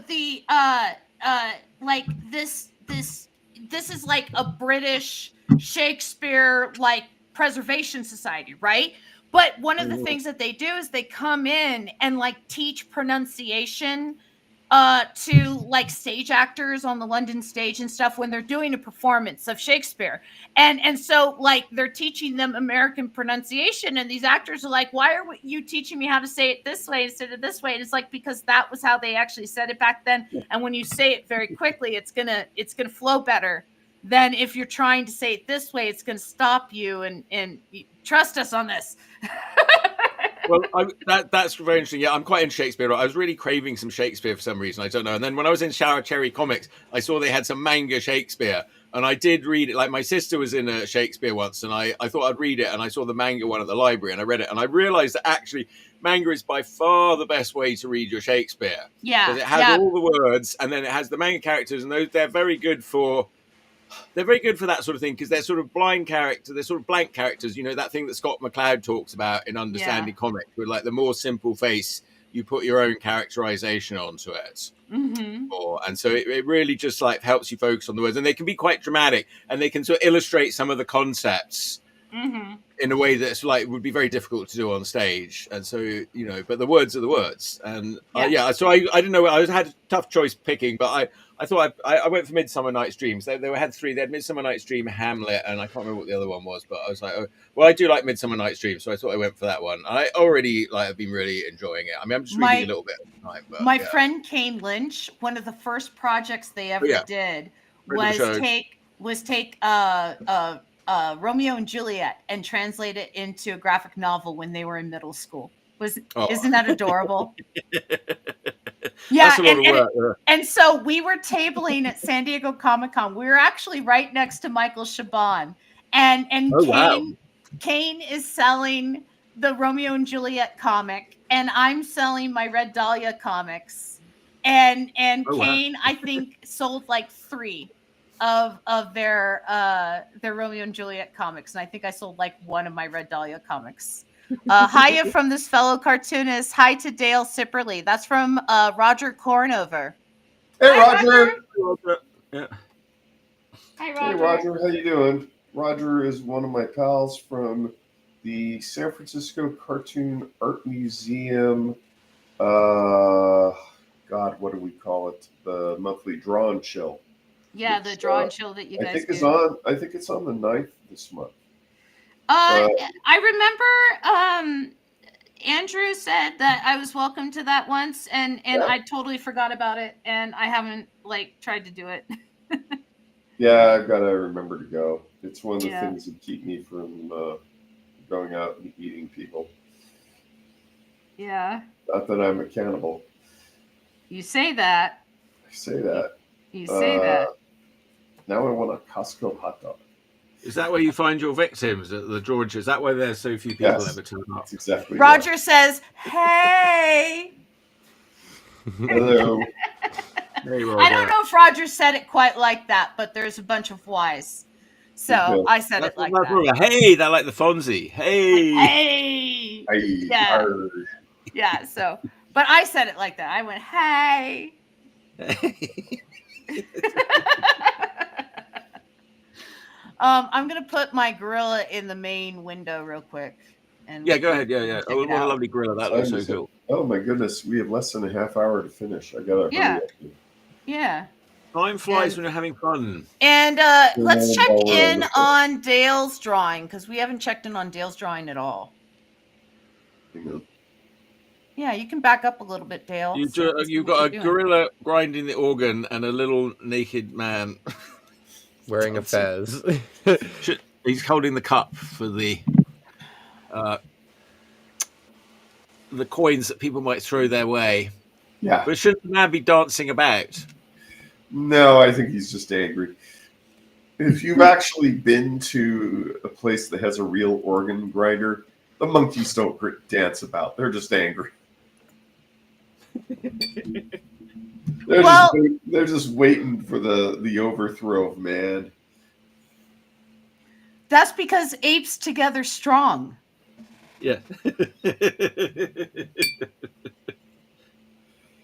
the like this is like a British Shakespeare like preservation society, right? But one of the things that they do is they come in and like teach pronunciation to like stage actors on the London stage and stuff when they're doing a performance of Shakespeare. And so like they're teaching them American pronunciation, and these actors are like, why are you teaching me how to say it this way instead of this way? And it's like, because that was how they actually said it back then. And when you say it very quickly, it's gonna flow better than if you're trying to say it this way. It's gonna stop you, and trust us on this. Well, that's very interesting. Yeah, I'm quite into Shakespeare. I was really craving some Shakespeare for some reason. I don't know. And then when I was in Shower Cherry Comics, I saw they had some manga Shakespeare. And I did read it. Like my sister was in a Shakespeare once, and I thought I'd read it. And I saw the manga one at the library, and I read it. And I realized that actually manga is by far the best way to read your Shakespeare. Yeah. Because it has all the words, and then it has the manga characters, and they're very good for... They're very good for that sort of thing because they're sort of blind character. They're sort of blank characters. You know, that thing that Scott McCloud talks about in Understanding Comics, with like the more simple face, you put your own characterization onto it. Mm-hmm. And so it really just like helps you focus on the words, and they can be quite dramatic, and they can sort of illustrate some of the concepts in a way that's like would be very difficult to do on stage. And so, you know, but the words are the words. And so I didn't know. I had a tough choice picking, but I thought I went for Midsummer Night's Dreams. They had three. They had Midsummer Night's Dream, Hamlet, and I can't remember what the other one was. But I was like, oh, well, I do like Midsummer Night's Dream, so I thought I went for that one. I already have been really enjoying it. I mean, I'm just reading a little bit at the time. But, my friend Kane Lynch, one of the first projects they ever did was take Romeo and Juliet and translate it into a graphic novel when they were in middle school. Isn't that adorable? Yeah, and so we were tabling at San Diego Comic-Con. We were actually right next to Michael Chabon, and Kane is selling the Romeo and Juliet comic, and I'm selling my Red Dahlia comics, and Kane I think sold like 3 of their Romeo and Juliet comics, and I think I sold like 1 of my Red Dahlia comics. Hiya from this fellow cartoonist. Hi to Dale Sipperly. That's from Roger Cornover. Hey, Roger. Yeah. Hi, Roger. Hey, Roger. How you doing? Roger is one of my pals from the San Francisco Cartoon Art Museum. God, what do we call it? The monthly Draw and Chill. Yeah, the Draw and Chill that you guys I think it's on the 9th this month. I remember Andrew said that I was welcome to that once, and I totally forgot about it, and I haven't like tried to do it. Yeah, I've got to remember to go. It's one of the things that keep me from going out and eating people. Yeah. Not that I'm a cannibal. You say that. I say that. You say that. Now I want a Costco hot dog. Is that where you find your victims at the Georgia? Is that why there's so few people ever turn up? That's exactly. Roger says, "Hey." Hello. Hey, I don't know if Roger said it quite like that, but there's a bunch of Y's. So I said it like that. Hey, they're like the Fonzie. Hey. Hey. Yeah. Yeah. So, but I said it like that. I went, hey. I'm gonna put my gorilla in the main window real quick. And go ahead. Yeah. Oh, what a lovely gorilla! That looks so cool. Oh my goodness, we have less than a half hour to finish. I gotta hurry up. Yeah. Time flies And- when you're having fun. And let's Yeah, check all around in the place. on Dale's drawing, because we haven't checked in on Dale's drawing at all. You know. Yeah, you can back up a little bit, Dale. You've so we can see what got a you're doing. gorilla grinding the organ and a little naked man Wearing a dancing. fez. He's holding the cup for the coins that people might throw their way. Yeah. But shouldn't the man be dancing about? No, I think he's just angry. If you've actually been to a place that has a real organ grinder, the monkeys don't dance about. They're just angry. They're just waiting for the overthrow of man. That's because apes together strong. Yeah.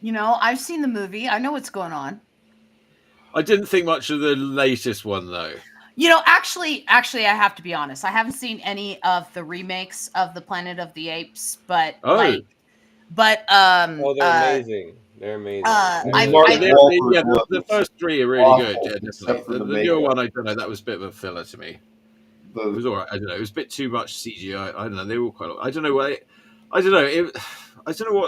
You know, I've seen the movie. I know what's going on. I didn't think much of the latest one though. You know, actually, I have to be honest. I haven't seen any of the remakes of the Planet of the Apes, but oh, they're amazing. They're amazing. The first three are really awful, good. Yeah, except for definitely. the The newer makeup. one, I don't know. That was a bit of a filler to me. It was all right. I don't know. It was a bit too much CGI. I don't know. They were all quite. I don't know why. I don't know. I don't know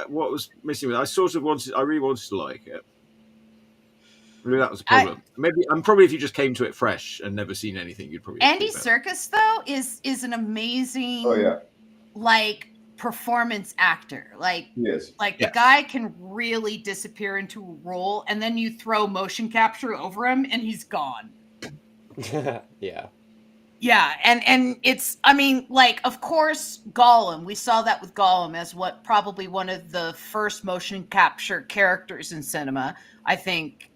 what was missing with it. I really wanted to like it. Maybe that was the problem. Probably if you just came to it fresh and never seen anything, you'd probably. Andy Serkis though is an amazing. Oh yeah. Like performance actor. Yes. The guy can really disappear into a role, and then you throw motion capture over him, and he's gone. Yeah. Yeah, and it's, I mean, of course, Gollum. We saw that with Gollum as probably one of the first motion capture characters in cinema. I think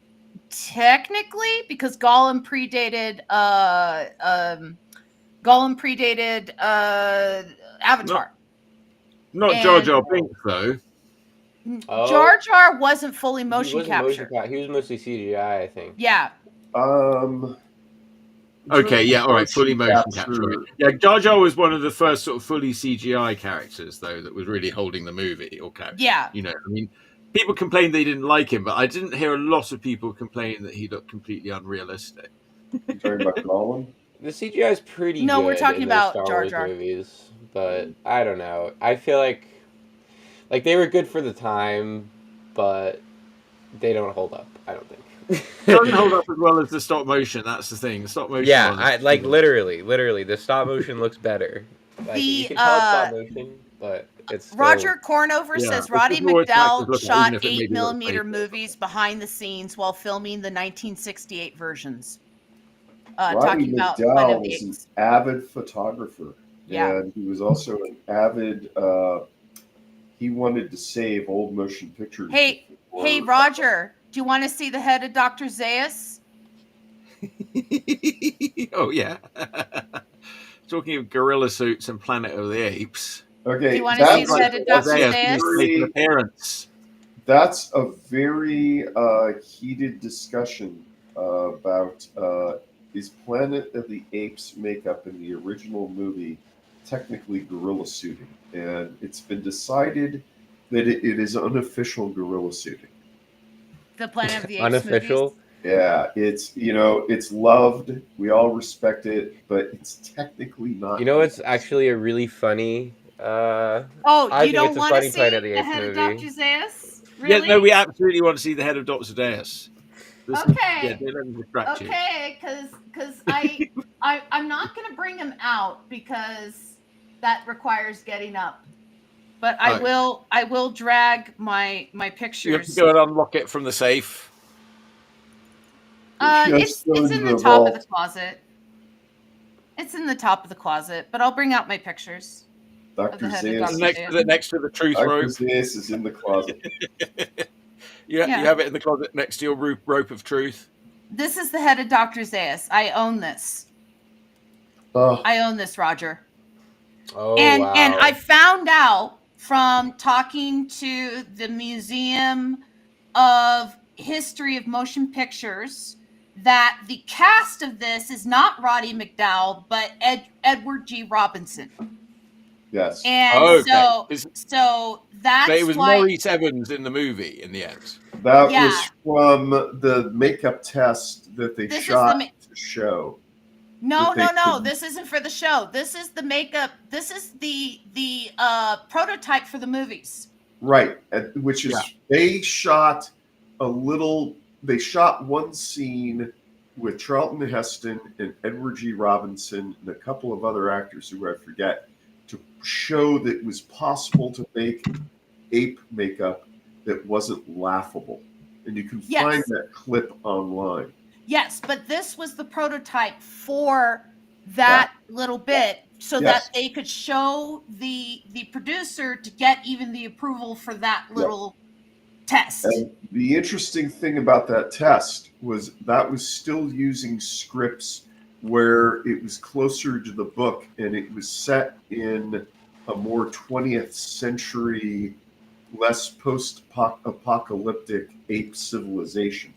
technically because Gollum predated Avatar. Not Jar Jar Binks though. Jar Jar wasn't fully motion capture. He was mostly CGI, I think. Yeah. Okay, yeah, all right, fully motion capture. Yeah, Jar Jar was one of the first sort of fully CGI characters, though, that was really holding the movie or character. Yeah. You know, I mean, people complained they didn't like him, but I didn't hear a lot of people complaining that he looked completely unrealistic. You're talking about Gollum? The CGI is pretty good. No, we're talking in about Star Jar Wars Jar movies, but I don't know. I feel like they were good for the time, but they don't hold up. I don't think. It doesn't hold up as well as the stop motion. That's the thing. The stop motion. Yeah, literally, the stop motion looks better. You can tell it's stop motion, but it's still... Roger Cornover says Roddy McDowell shot 8mm movies behind the scenes while filming the 1968 versions. Roddy McDowell was an avid photographer. Yeah. And he was also an avid, he wanted to save old motion pictures. Hey, Roger, do you want to see the head of Dr. Zaius? Oh, yeah. Talking of gorilla suits and Planet of the Apes. Okay, do you want to see the head of Dr. Zaius? Appearance. That's a very heated discussion about is Planet of the Apes makeup in the original movie technically gorilla suiting, and it's been decided that it is unofficial gorilla suiting. The Planet of the Apes unofficial movies? Yeah, it's loved. We all respect it, but it's technically not. You know, it's actually a really funny. You don't want to see Planet of the head movie. of Dr. Zaius? Really? Yeah, no, we absolutely want to see the head of Dr. Zaius. Okay. Yeah, let me distract you. Okay, because I'm not going to bring him out because that requires getting up. But I will drag my pictures. You have to go and unlock it from the safe. It's in the top of the closet. It's in the top of the closet, but I'll bring out my pictures. Dr. Zaius next to the truth rope. Dr. Zaius is in the closet. You have it in the closet next to your rope of truth. This is the head of Dr. Zaius. I own this. I own this, Roger. Oh, and wow. And I found out from talking to the Museum of History of Motion Pictures that the cast of this is not Roddy McDowell, but Edward G. Robinson. Yes. And so that's it was why Maurice Evans in the movie in the end. That Yeah. was from the makeup test that they This is shot the to show. No, that they no. couldn't- This isn't for the show. This is the makeup. This is the prototype for the movies. Right, which is Yeah. they shot they shot one scene with Charlton Heston and Edward G. Robinson and a couple of other actors who I forget, to show that it was possible to make ape makeup that wasn't laughable. And you can find Yes. that clip online. Yes, but this was the prototype for that little bit, so Yes. that they could show the producer to get even the approval for that little test. And the interesting thing about that test was that was still using scripts where it was closer to the book, and it was set in a more 20th century, less post-apocalyptic ape civilization.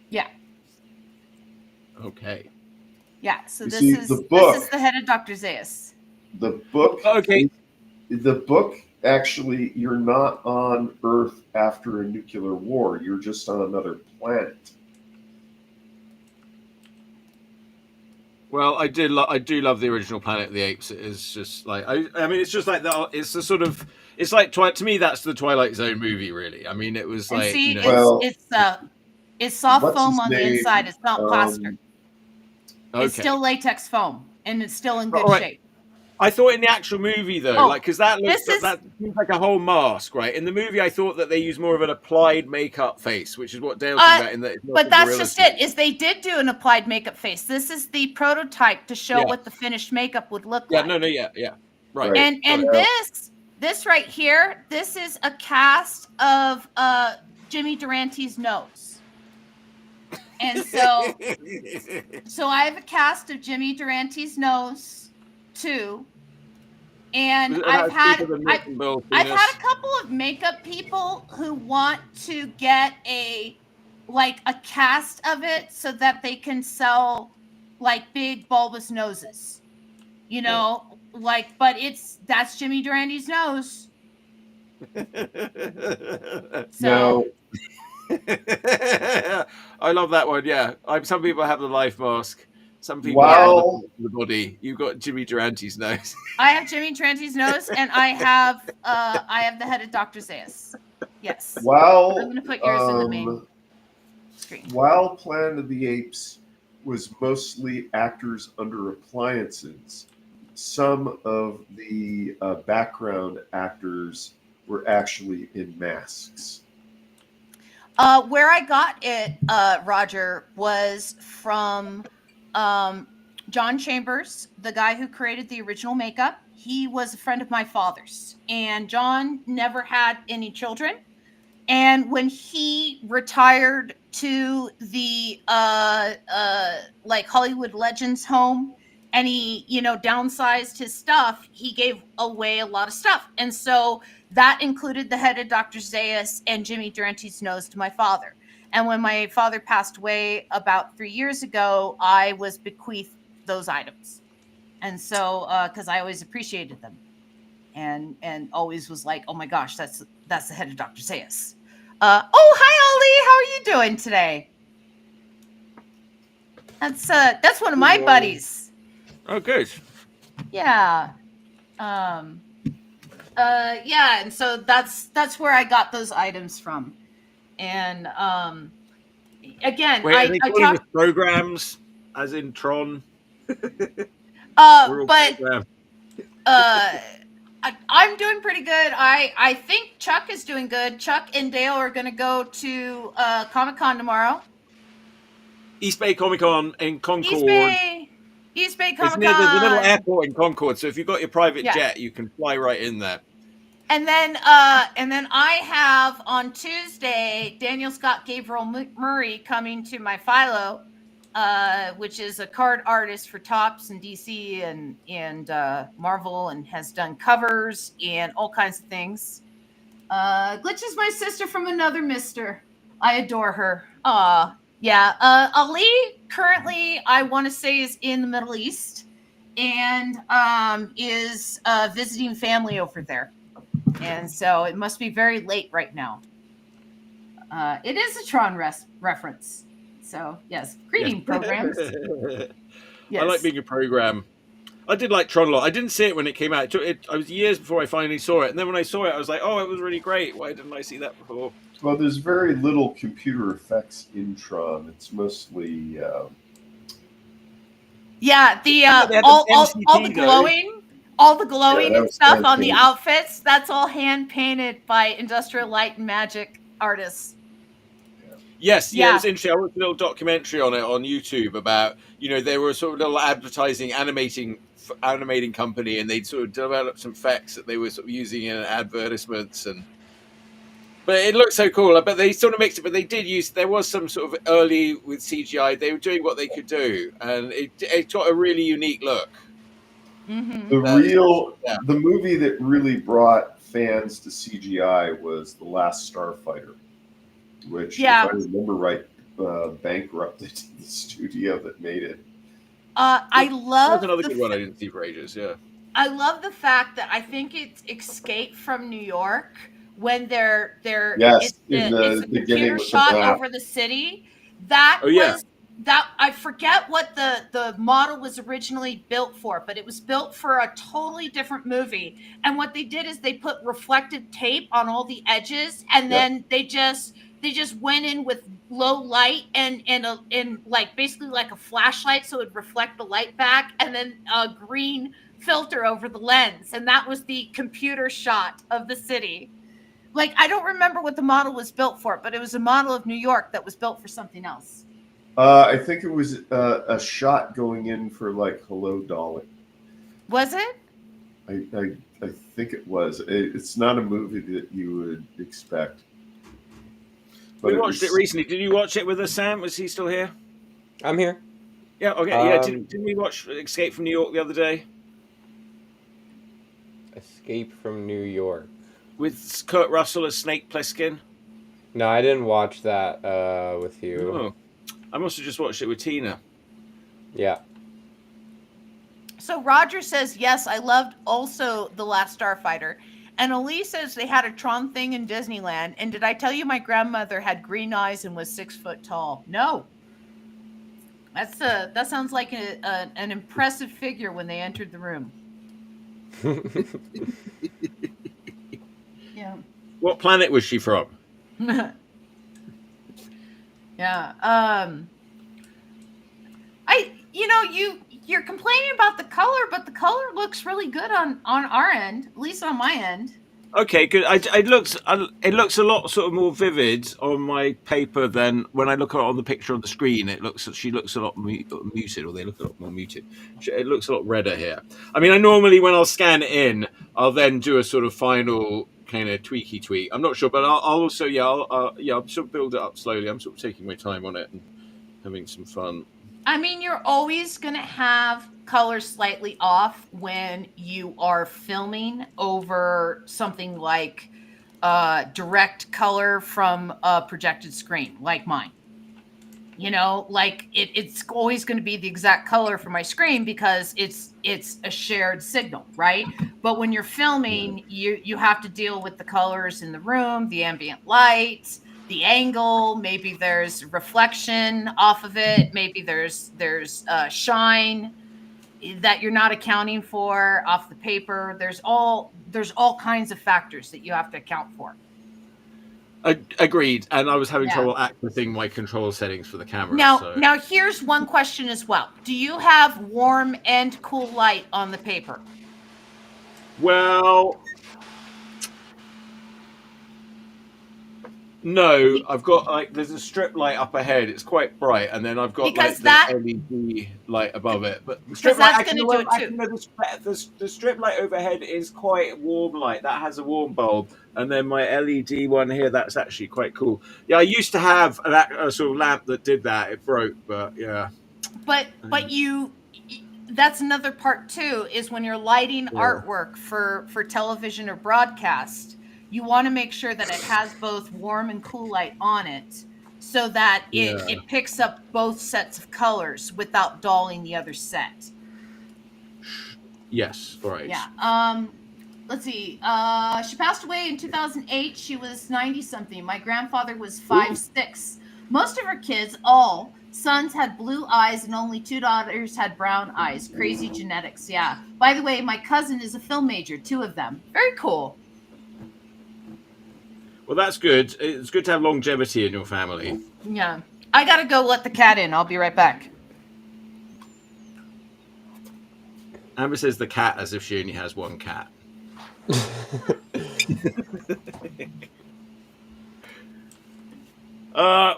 Yeah. Okay. Yeah. So You this see, is the book- this is the head of Dr. Zaius. The book, Okay. the book actually, you're not on Earth after a nuclear war. You're just on another planet. Well, I do love the original Planet of the Apes. It is just like I mean, it's just like that. It's the sort of it's like to me that's the Twilight Zone movie, really. I mean, it was And like see, Well, it's soft what's foam his on the name? inside. It's not plaster. okay. It's still latex foam, and it's still in good All right. shape. I thought in the actual movie though, Oh, like because that looks this is- that seems like a whole mask, right? In the movie, I thought that they used more of an applied makeup face, which is what Dale's talking about. In the But that's just it. Is they did do an applied makeup face. This is the prototype to show Yeah. what the finished makeup would look Yeah, like. no, yeah, right. And this right here, this is a cast of Jimmy Durante's nose. And so I have a cast of Jimmy Durante's nose too. And I've had a couple of makeup people who want to get a cast of it so that they can sell like big bulbous noses. You know, but that's Jimmy Durante's nose. So I love that one. Yeah, some people have the life mask. Some people Wow. have the body. You've got Jimmy Durante's nose. I have Jimmy Durante's nose, and I have the head of Dr. Zaius. Yes. While I'm gonna put yours in the main screen. While Planet of the Apes was mostly actors under appliances, some of the background actors were actually in masks. Where I got it, Roger, was from John Chambers, the guy who created the original makeup. He was a friend of my father's, and John never had any children. And when he retired to the Hollywood Legends home, and he, downsized his stuff, he gave away a lot of stuff. And so that included the head of Dr. Zaius and Jimmy Durante's nose to my father. And when my father passed away about 3 years ago, I was bequeathed those items. And so, because I always appreciated them, and always was like, oh my gosh, that's the head of Dr. Zaius. Oh, hi, Ollie. How are you doing today? That's one of my buddies. Oh, good. Yeah. Yeah, and so that's where I got those items from. And again, Wait, are they calling this programs as in Tron? but I'm doing pretty good. I think Chuck is doing good. Chuck and Dale are going to go to Comic-Con tomorrow. East Bay Comic Con in Concord. East Bay There's Comic-Con. a little airport in Concord, so if you've got your private jet, you can fly right in there. And then I have on Tuesday Daniel Scott Gabriel Murray coming to my Philo, which is a card artist for Topps and DC and Marvel, and has done covers and all kinds of things. Glitch is my sister from another mister. I adore her. Yeah. Ali currently, I want to say, is in the Middle East and is visiting family over there. And so it must be very late right now. It is a Tron reference. So yes, greeting programs. Yes. I like being a program. I did like Tron a lot. I didn't see it when it came out. I was years before I finally saw it, and then when I saw it, I was like, "Oh, it was really great. Why didn't I see that before?" Well, there's very little computer effects in Tron. It's mostly Yeah, the they had the all MCT the though. glowing, all the glowing that and was stuff on the hand-painted. outfits. That's all hand painted by Industrial Light and Magic artists. Yes, yeah, it Yeah. was interesting. I watched a little documentary on it on YouTube about, they were sort of little animating company, and they'd sort of developed some effects that they were sort of using in advertisements, but it looked so cool. But they sort of mixed it. But they did use. There was some sort of early with CGI. They were doing what they could do, and it got a really unique look. Mm-hmm. The movie that really brought fans to CGI was The Last Starfighter, which, if I remember right, bankrupted the studio that made it. I love That was another good one I didn't see for ages. Yeah, I love the fact that I think it's Escape from New York when they're Yes, it's in the the beginning computer with the shot map. over the city. That was that I forget what the model was originally built for, but it was built for a totally different movie. And what they did is they put reflective tape on all the edges, and then they just went in with low light and like basically like a flashlight, so it'd reflect the light back, and then a green filter over the lens, and that was the computer shot of the city. Like, I don't remember what the model was built for, but it was a model of New York that was built for something else. I think it was a shot going in for like Hello Dolly. Was it? I think it was. It's not a movie that you would expect. But we watched it recently. Did you watch it with us, Sam? Was he still here? I'm here. Yeah. Okay. Yeah. Didn't we watch Escape from New York the other day? Escape from New York with Kurt Russell as Snake Plissken? No, I didn't watch that with you. Oh, I must have just watched it with Tina. Yeah. So Roger says, yes, I loved also The Last Starfighter. And Elise says they had a Tron thing in Disneyland. And did I tell you my grandmother had green eyes and was 6 foot tall? No. That sounds like an impressive figure when they entered the room. Yeah. What planet was she from? Yeah. You're complaining about the color, but the color looks really good on our end, at least on my end. Okay, good. It looks a lot sort of more vivid on my paper than when I look at it on the picture on the screen. She looks a lot muted, or they look a lot more muted. It looks a lot redder here. I mean, I normally, when I'll scan it in, I'll then do a sort of final kind of tweaky tweak. I'm not sure, but I'll also I'll sort of build it up slowly. I'm sort of taking my time on it and having some fun. I mean, you're always going to have colors slightly off when you are filming over something like direct color from a projected screen, like mine. You know, like it's always going to be the exact color for my screen because it's a shared signal, right? But when you're filming, you have to deal with the colors in the room, the ambient light, the angle, maybe there's reflection off of it, maybe there's shine that you're not accounting for off the paper. There's all kinds of factors that you have to account for. Agreed, and I was having trouble accessing my control settings for the camera. Now here's one question as well. Do you have warm and cool light on the paper? Well, no, I've got there's a strip light up ahead. It's quite bright, and then I've got the LED light above it. But the strip light, that's going to do it too. The strip light overhead is quite warm light. That has a warm bulb, and then my LED one here, that's actually quite cool. Yeah, I used to have a sort of lamp that did that. It broke, but yeah. But that's another part too. Is when you're lighting artwork for television or broadcast. You want to make sure that it has both warm and cool light on it so that it picks up both sets of colors without dulling the other set. Yes, right. Yeah. let's see. She passed away in 2008. She was 90 something. My grandfather was 5'6". Most of her kids, all sons, had blue eyes, and only 2 daughters had brown eyes. Crazy genetics. Yeah. By the way, my cousin is a film major. 2 of them. Very cool. Well, that's good. It's good to have longevity in your family. Yeah. I gotta go let the cat in. I'll be right back. Amber says the cat as if she only has one cat.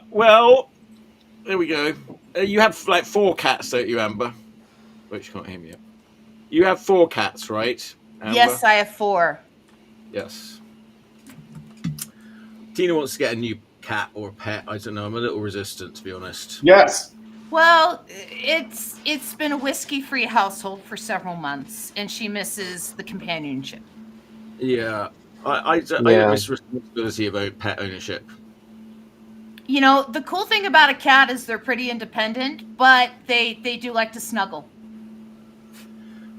Well, there we go. You have like 4 cats, don't you, Amber? Wait, she can't hear me yet. You have 4 cats, right, Amber? Yes, I have 4. Yes. Tina wants to get a new cat or a pet. I don't know. I'm a little resistant, to be honest. Yes. Well, it's been a whiskey-free household for several months, and she misses the companionship. Yeah. I don't miss responsibility about pet ownership. You know, the cool thing about a cat is they're pretty independent, but they do like to snuggle.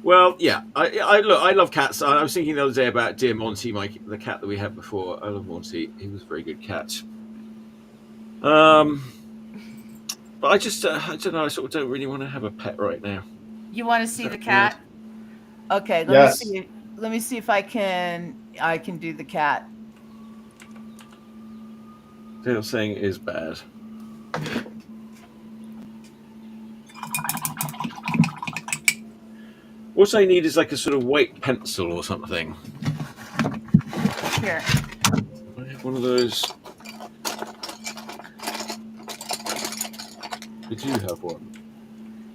Well, yeah. I love cats. I was thinking the other day about dear Monty, the cat that we had before. I love Monty. He was a very good cat. But I just I don't know. I sort of don't really want to have a pet right now. You want to see the cat? Okay, Yes. Let me see if I can do the cat. They're saying it is bad. What I need is like a sort of white pencil or something. Here. I have one of those. I do have one.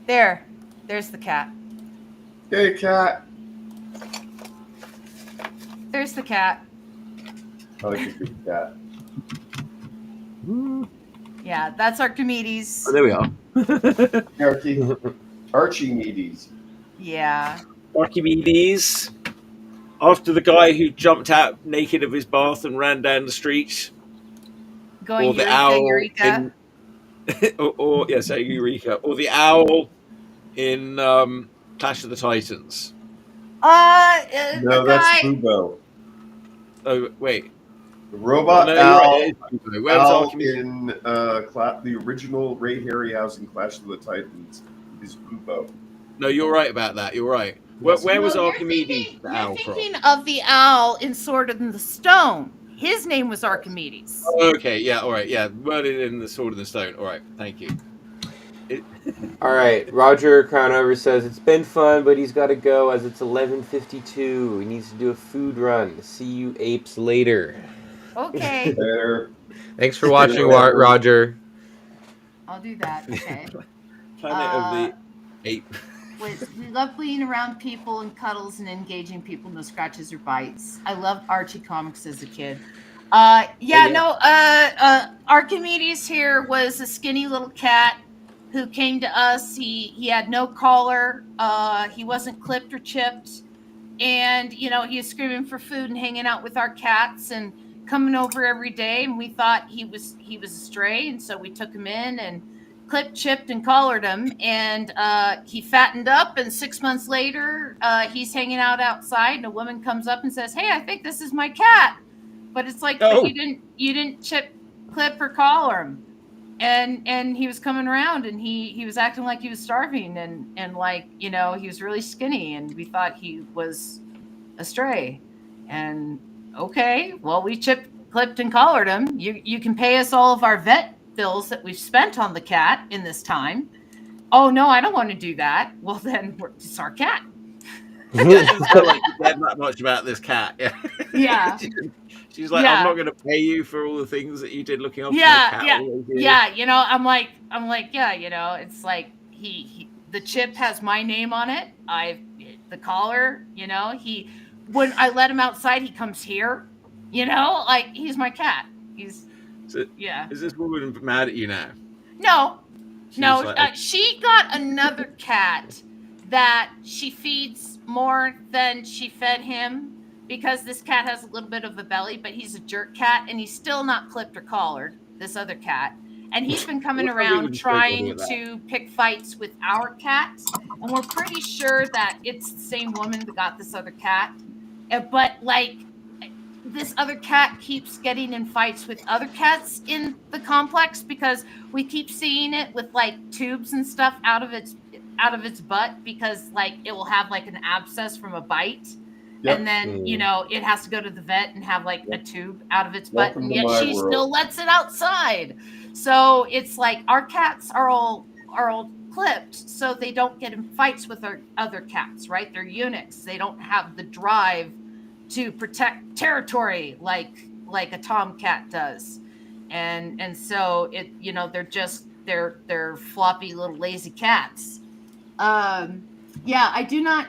There's the cat. Hey, cat. There's the cat. I like a good cat. Yeah, that's Archimedes. Oh, there we are. Archimedes. Yeah. Archimedes. After the guy who jumped out naked of his bath and ran down the street. Going Or the Eureka, owl Eureka. or yes, Eureka. Or the owl in Clash of the Titans. No, that's Bubo. Oh, wait. The robot Oh, no, owl. you're right, Where was Owl Archimedes? in the original Ray Harryhausen Clash of the Titans is Bubo. No, you're right about that. You're right. Where was No, Archimedes the owl You're from? thinking of the owl in Sword in the Stone. His name was Archimedes. Okay, yeah, all right, yeah. Murdered in the Sword in the Stone. All right, thank you. All right, Roger Crownover says it's been fun, but he's got to go as it's 11:52. He needs to do a food run. See you apes later. Okay, There. Thanks for watching, Roger. I'll do that. Okay. Planet of the Ape. We love being around people and cuddles and engaging people, no scratches or bites. I loved Archie comics as a kid. Archimedes here was a skinny little cat who came to us. He had no collar. He wasn't clipped or chipped. And, you know, he was screaming for food and hanging out with our cats and coming over every day. And we thought he was a stray. And so we took him in and clipped, chipped, and collared him. And he fattened up. And 6 months later, he's hanging out outside. And a woman comes up and says, "Hey, I think this is my cat." But it's like, Oh. but you didn't chip, clip, or collar him. And he was coming around and he was acting like he was starving and like, you know, he was really skinny and we thought he was a stray. And okay, well, we chipped, clipped, and collared him. You can pay us all of our vet bills that we've spent on the cat in this time. Oh no, I don't want to do that. Well, then it's our cat. Doesn't sound like you cared that much about this cat. Yeah. Yeah. She's like, Yeah. I'm not going to pay you for all the things that you did looking after the Yeah, cat. yeah, all those years." yeah. You know, I'm like, yeah. You know, it's like the chip has my name on it. The collar. You know, when I let him outside, he comes here. You know, like he's my cat. Yeah. Is this woman mad at you now? No, She's no. like, She got another cat that she feeds more than she fed him. Because this cat has a little bit of a belly, but he's a jerk cat, and he's still not clipped or collared, this other cat. And he's been coming around trying to pick fights with our cat. And we're pretty sure that it's the same woman that got this other cat. But like this other cat keeps getting in fights with other cats in the complex because we keep seeing it with like tubes and stuff out of its butt because like it will have like an abscess from a bite. Yep. And then, it has to go to the vet and have like a tube out of its butt. Welcome And to yet my she world. still lets it outside. So it's like our cats are all clipped so they don't get in fights with our other cats, right? They're eunuchs. They don't have the drive to protect territory like a tomcat does. And so it, they're floppy little lazy cats. Yeah, I do not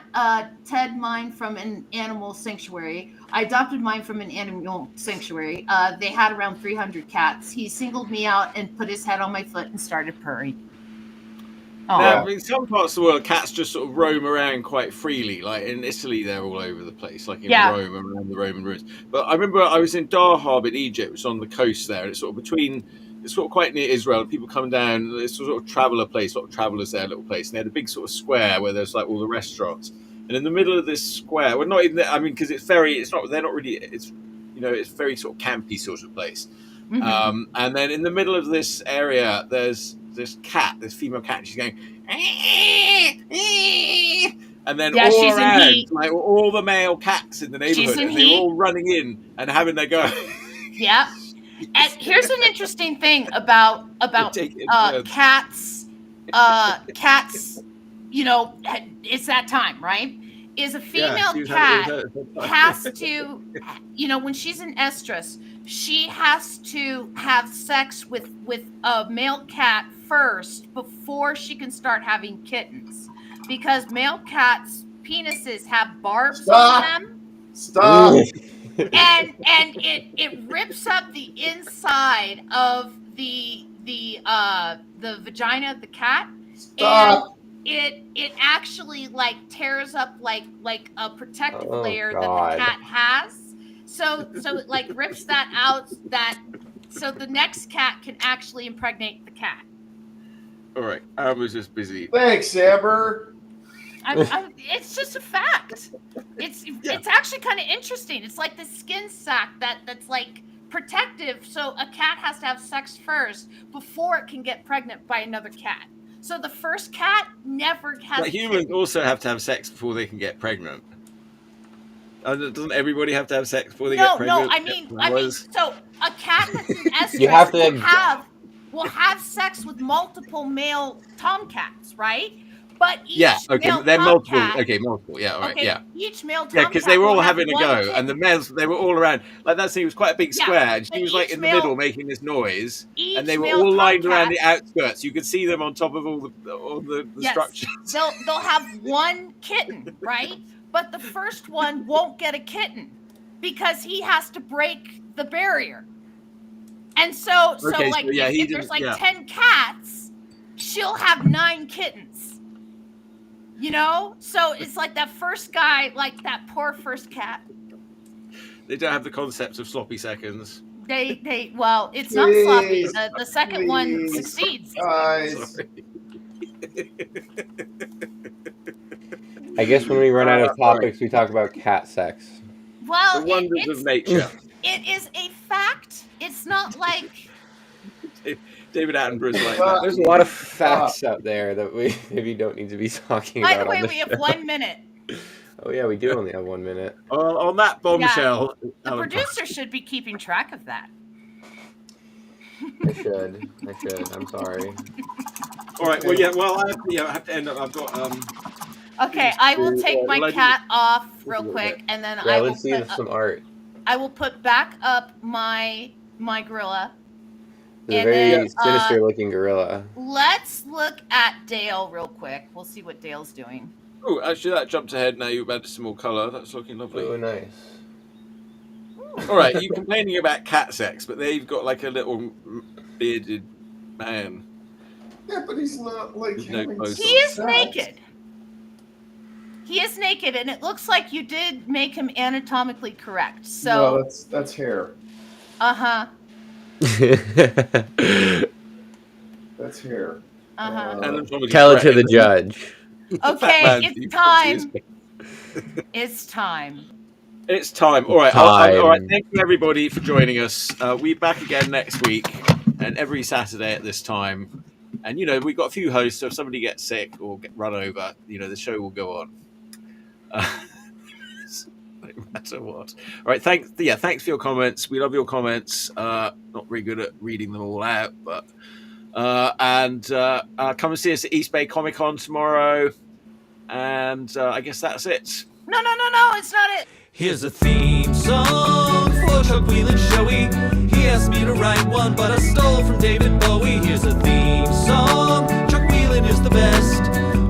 TED mine from an animal sanctuary. I adopted mine from an animal sanctuary. They had around 300 cats. He singled me out and put his head on my foot and started purring. Now, in some parts of the world, cats just sort of roam around quite freely. Like in Italy, they're all over the place, like in Rome, around the Roman ruins. But I remember I was in Dahab in Egypt, which is on the coast there, and it's sort of quite near Israel. And people come down, it's sort of traveller place, sort of travellers there, little place. And they had a big sort of square where there's like all the restaurants. And in the middle of this square, well, not even there, I mean, because they're not really, it's very sort of campy sort of place. Mm-hmm. And then in the middle of this area, there's this female cat, and she's going, and then all around, like all the male cats in the neighborhood, and they're all running in and having their go. Yeah. And here's an interesting thing about cats. Cats, it's that time, right? Is a female cat has to, when she's in estrus, she has to have sex with a male cat first before she can start having kittens, because male cats' penises have barbs on them. Stop. And it rips up the inside of the vagina of the cat. Stop. And it actually like tears up like a protective layer that the cat has. So it like rips that out, so the next cat can actually impregnate the cat. All right, I was just busy. Thanks, Amber. It's just a fact. It's actually kind of interesting. It's like the skin sac that's like protective. So a cat has to have sex first before it can get pregnant by another cat. So the first cat never has. But humans also have to have sex before they can get pregnant. Doesn't everybody have to have sex before they get pregnant? No. I mean, so a cat that's in estrus You have to will have sex with multiple male tomcats, right? But each male they're multiple. tomcat, Okay, multiple. Yeah, all right, yeah. Each male tomcat, because they were all having a go, kitten. and the males, they were all around. Like that scene was quite a big square, and she was like in the middle making this noise, and they were all lined around the outskirts. You could see them on top of all the structures. They'll have one kitten, right? But the first one won't get a kitten because he has to break the barrier. And so if there's like 10 cats, she'll have 9 kittens. So it's like that first guy, like that poor first cat. They don't have the concepts of sloppy seconds. Well, it's not sloppy. The second one succeeds. Guys. I guess when we run out of topics, we talk about cat sex. Well, the wonders of nature. It is a fact. It's not like David Attenborough's like that. There's a lot of facts out there that we maybe don't need to be talking about. By the way, we have 1 minute. Oh yeah, we do only have 1 minute. On that bombshell, the producer should be keeping track of that. I should. I'm sorry. All right. Well, yeah. Well, I have to end up. I've got. Okay, I will take my cat off real quick, and then I will let's see some art. I will put back up my gorilla. It's a very sinister-looking gorilla. Let's look at Dale real quick. We'll see what Dale's doing. Oh, actually, that jumped ahead. Now you've added some more colour. That's looking lovely. Oh, nice. All right, you're complaining about cat sex, but they've got like a little bearded man. Yeah, but he's not like. He is naked. He is naked, and it looks like you did make him anatomically correct. So no, that's hair. Uh-huh. That's hair. Tell it to the judge. Okay, it's time. It's time. It's time. All right. All right. Thank you, everybody, for joining us. We'll be back again next week and every Saturday at this time. And, we've got a few hosts, so if somebody gets sick or get run over, the show will go on. No matter what. All right. Thanks for your comments. We love your comments. Not very good at reading them all out, but and come and see us at East Bay Comic Con tomorrow. And I guess that's it. No, it's not it. Here's a theme song for Chuck Whelan Showy. He asked me to write one, but I stole from David Bowie. Here's a theme song. Chuck Whelan is the best.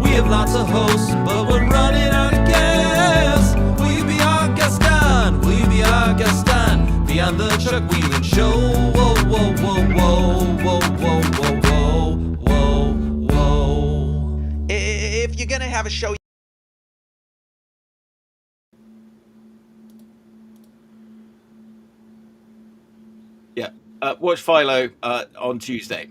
We have lots of hosts, but we're running out of gas. Will you be our guest on? Will you be our guest on? Be on the Chuck Whelan Show. Whoa, whoa, whoa, whoa, whoa, whoa, whoa, whoa, whoa, whoa. If you're gonna have a show. Yeah. Watch Philo on Tuesday.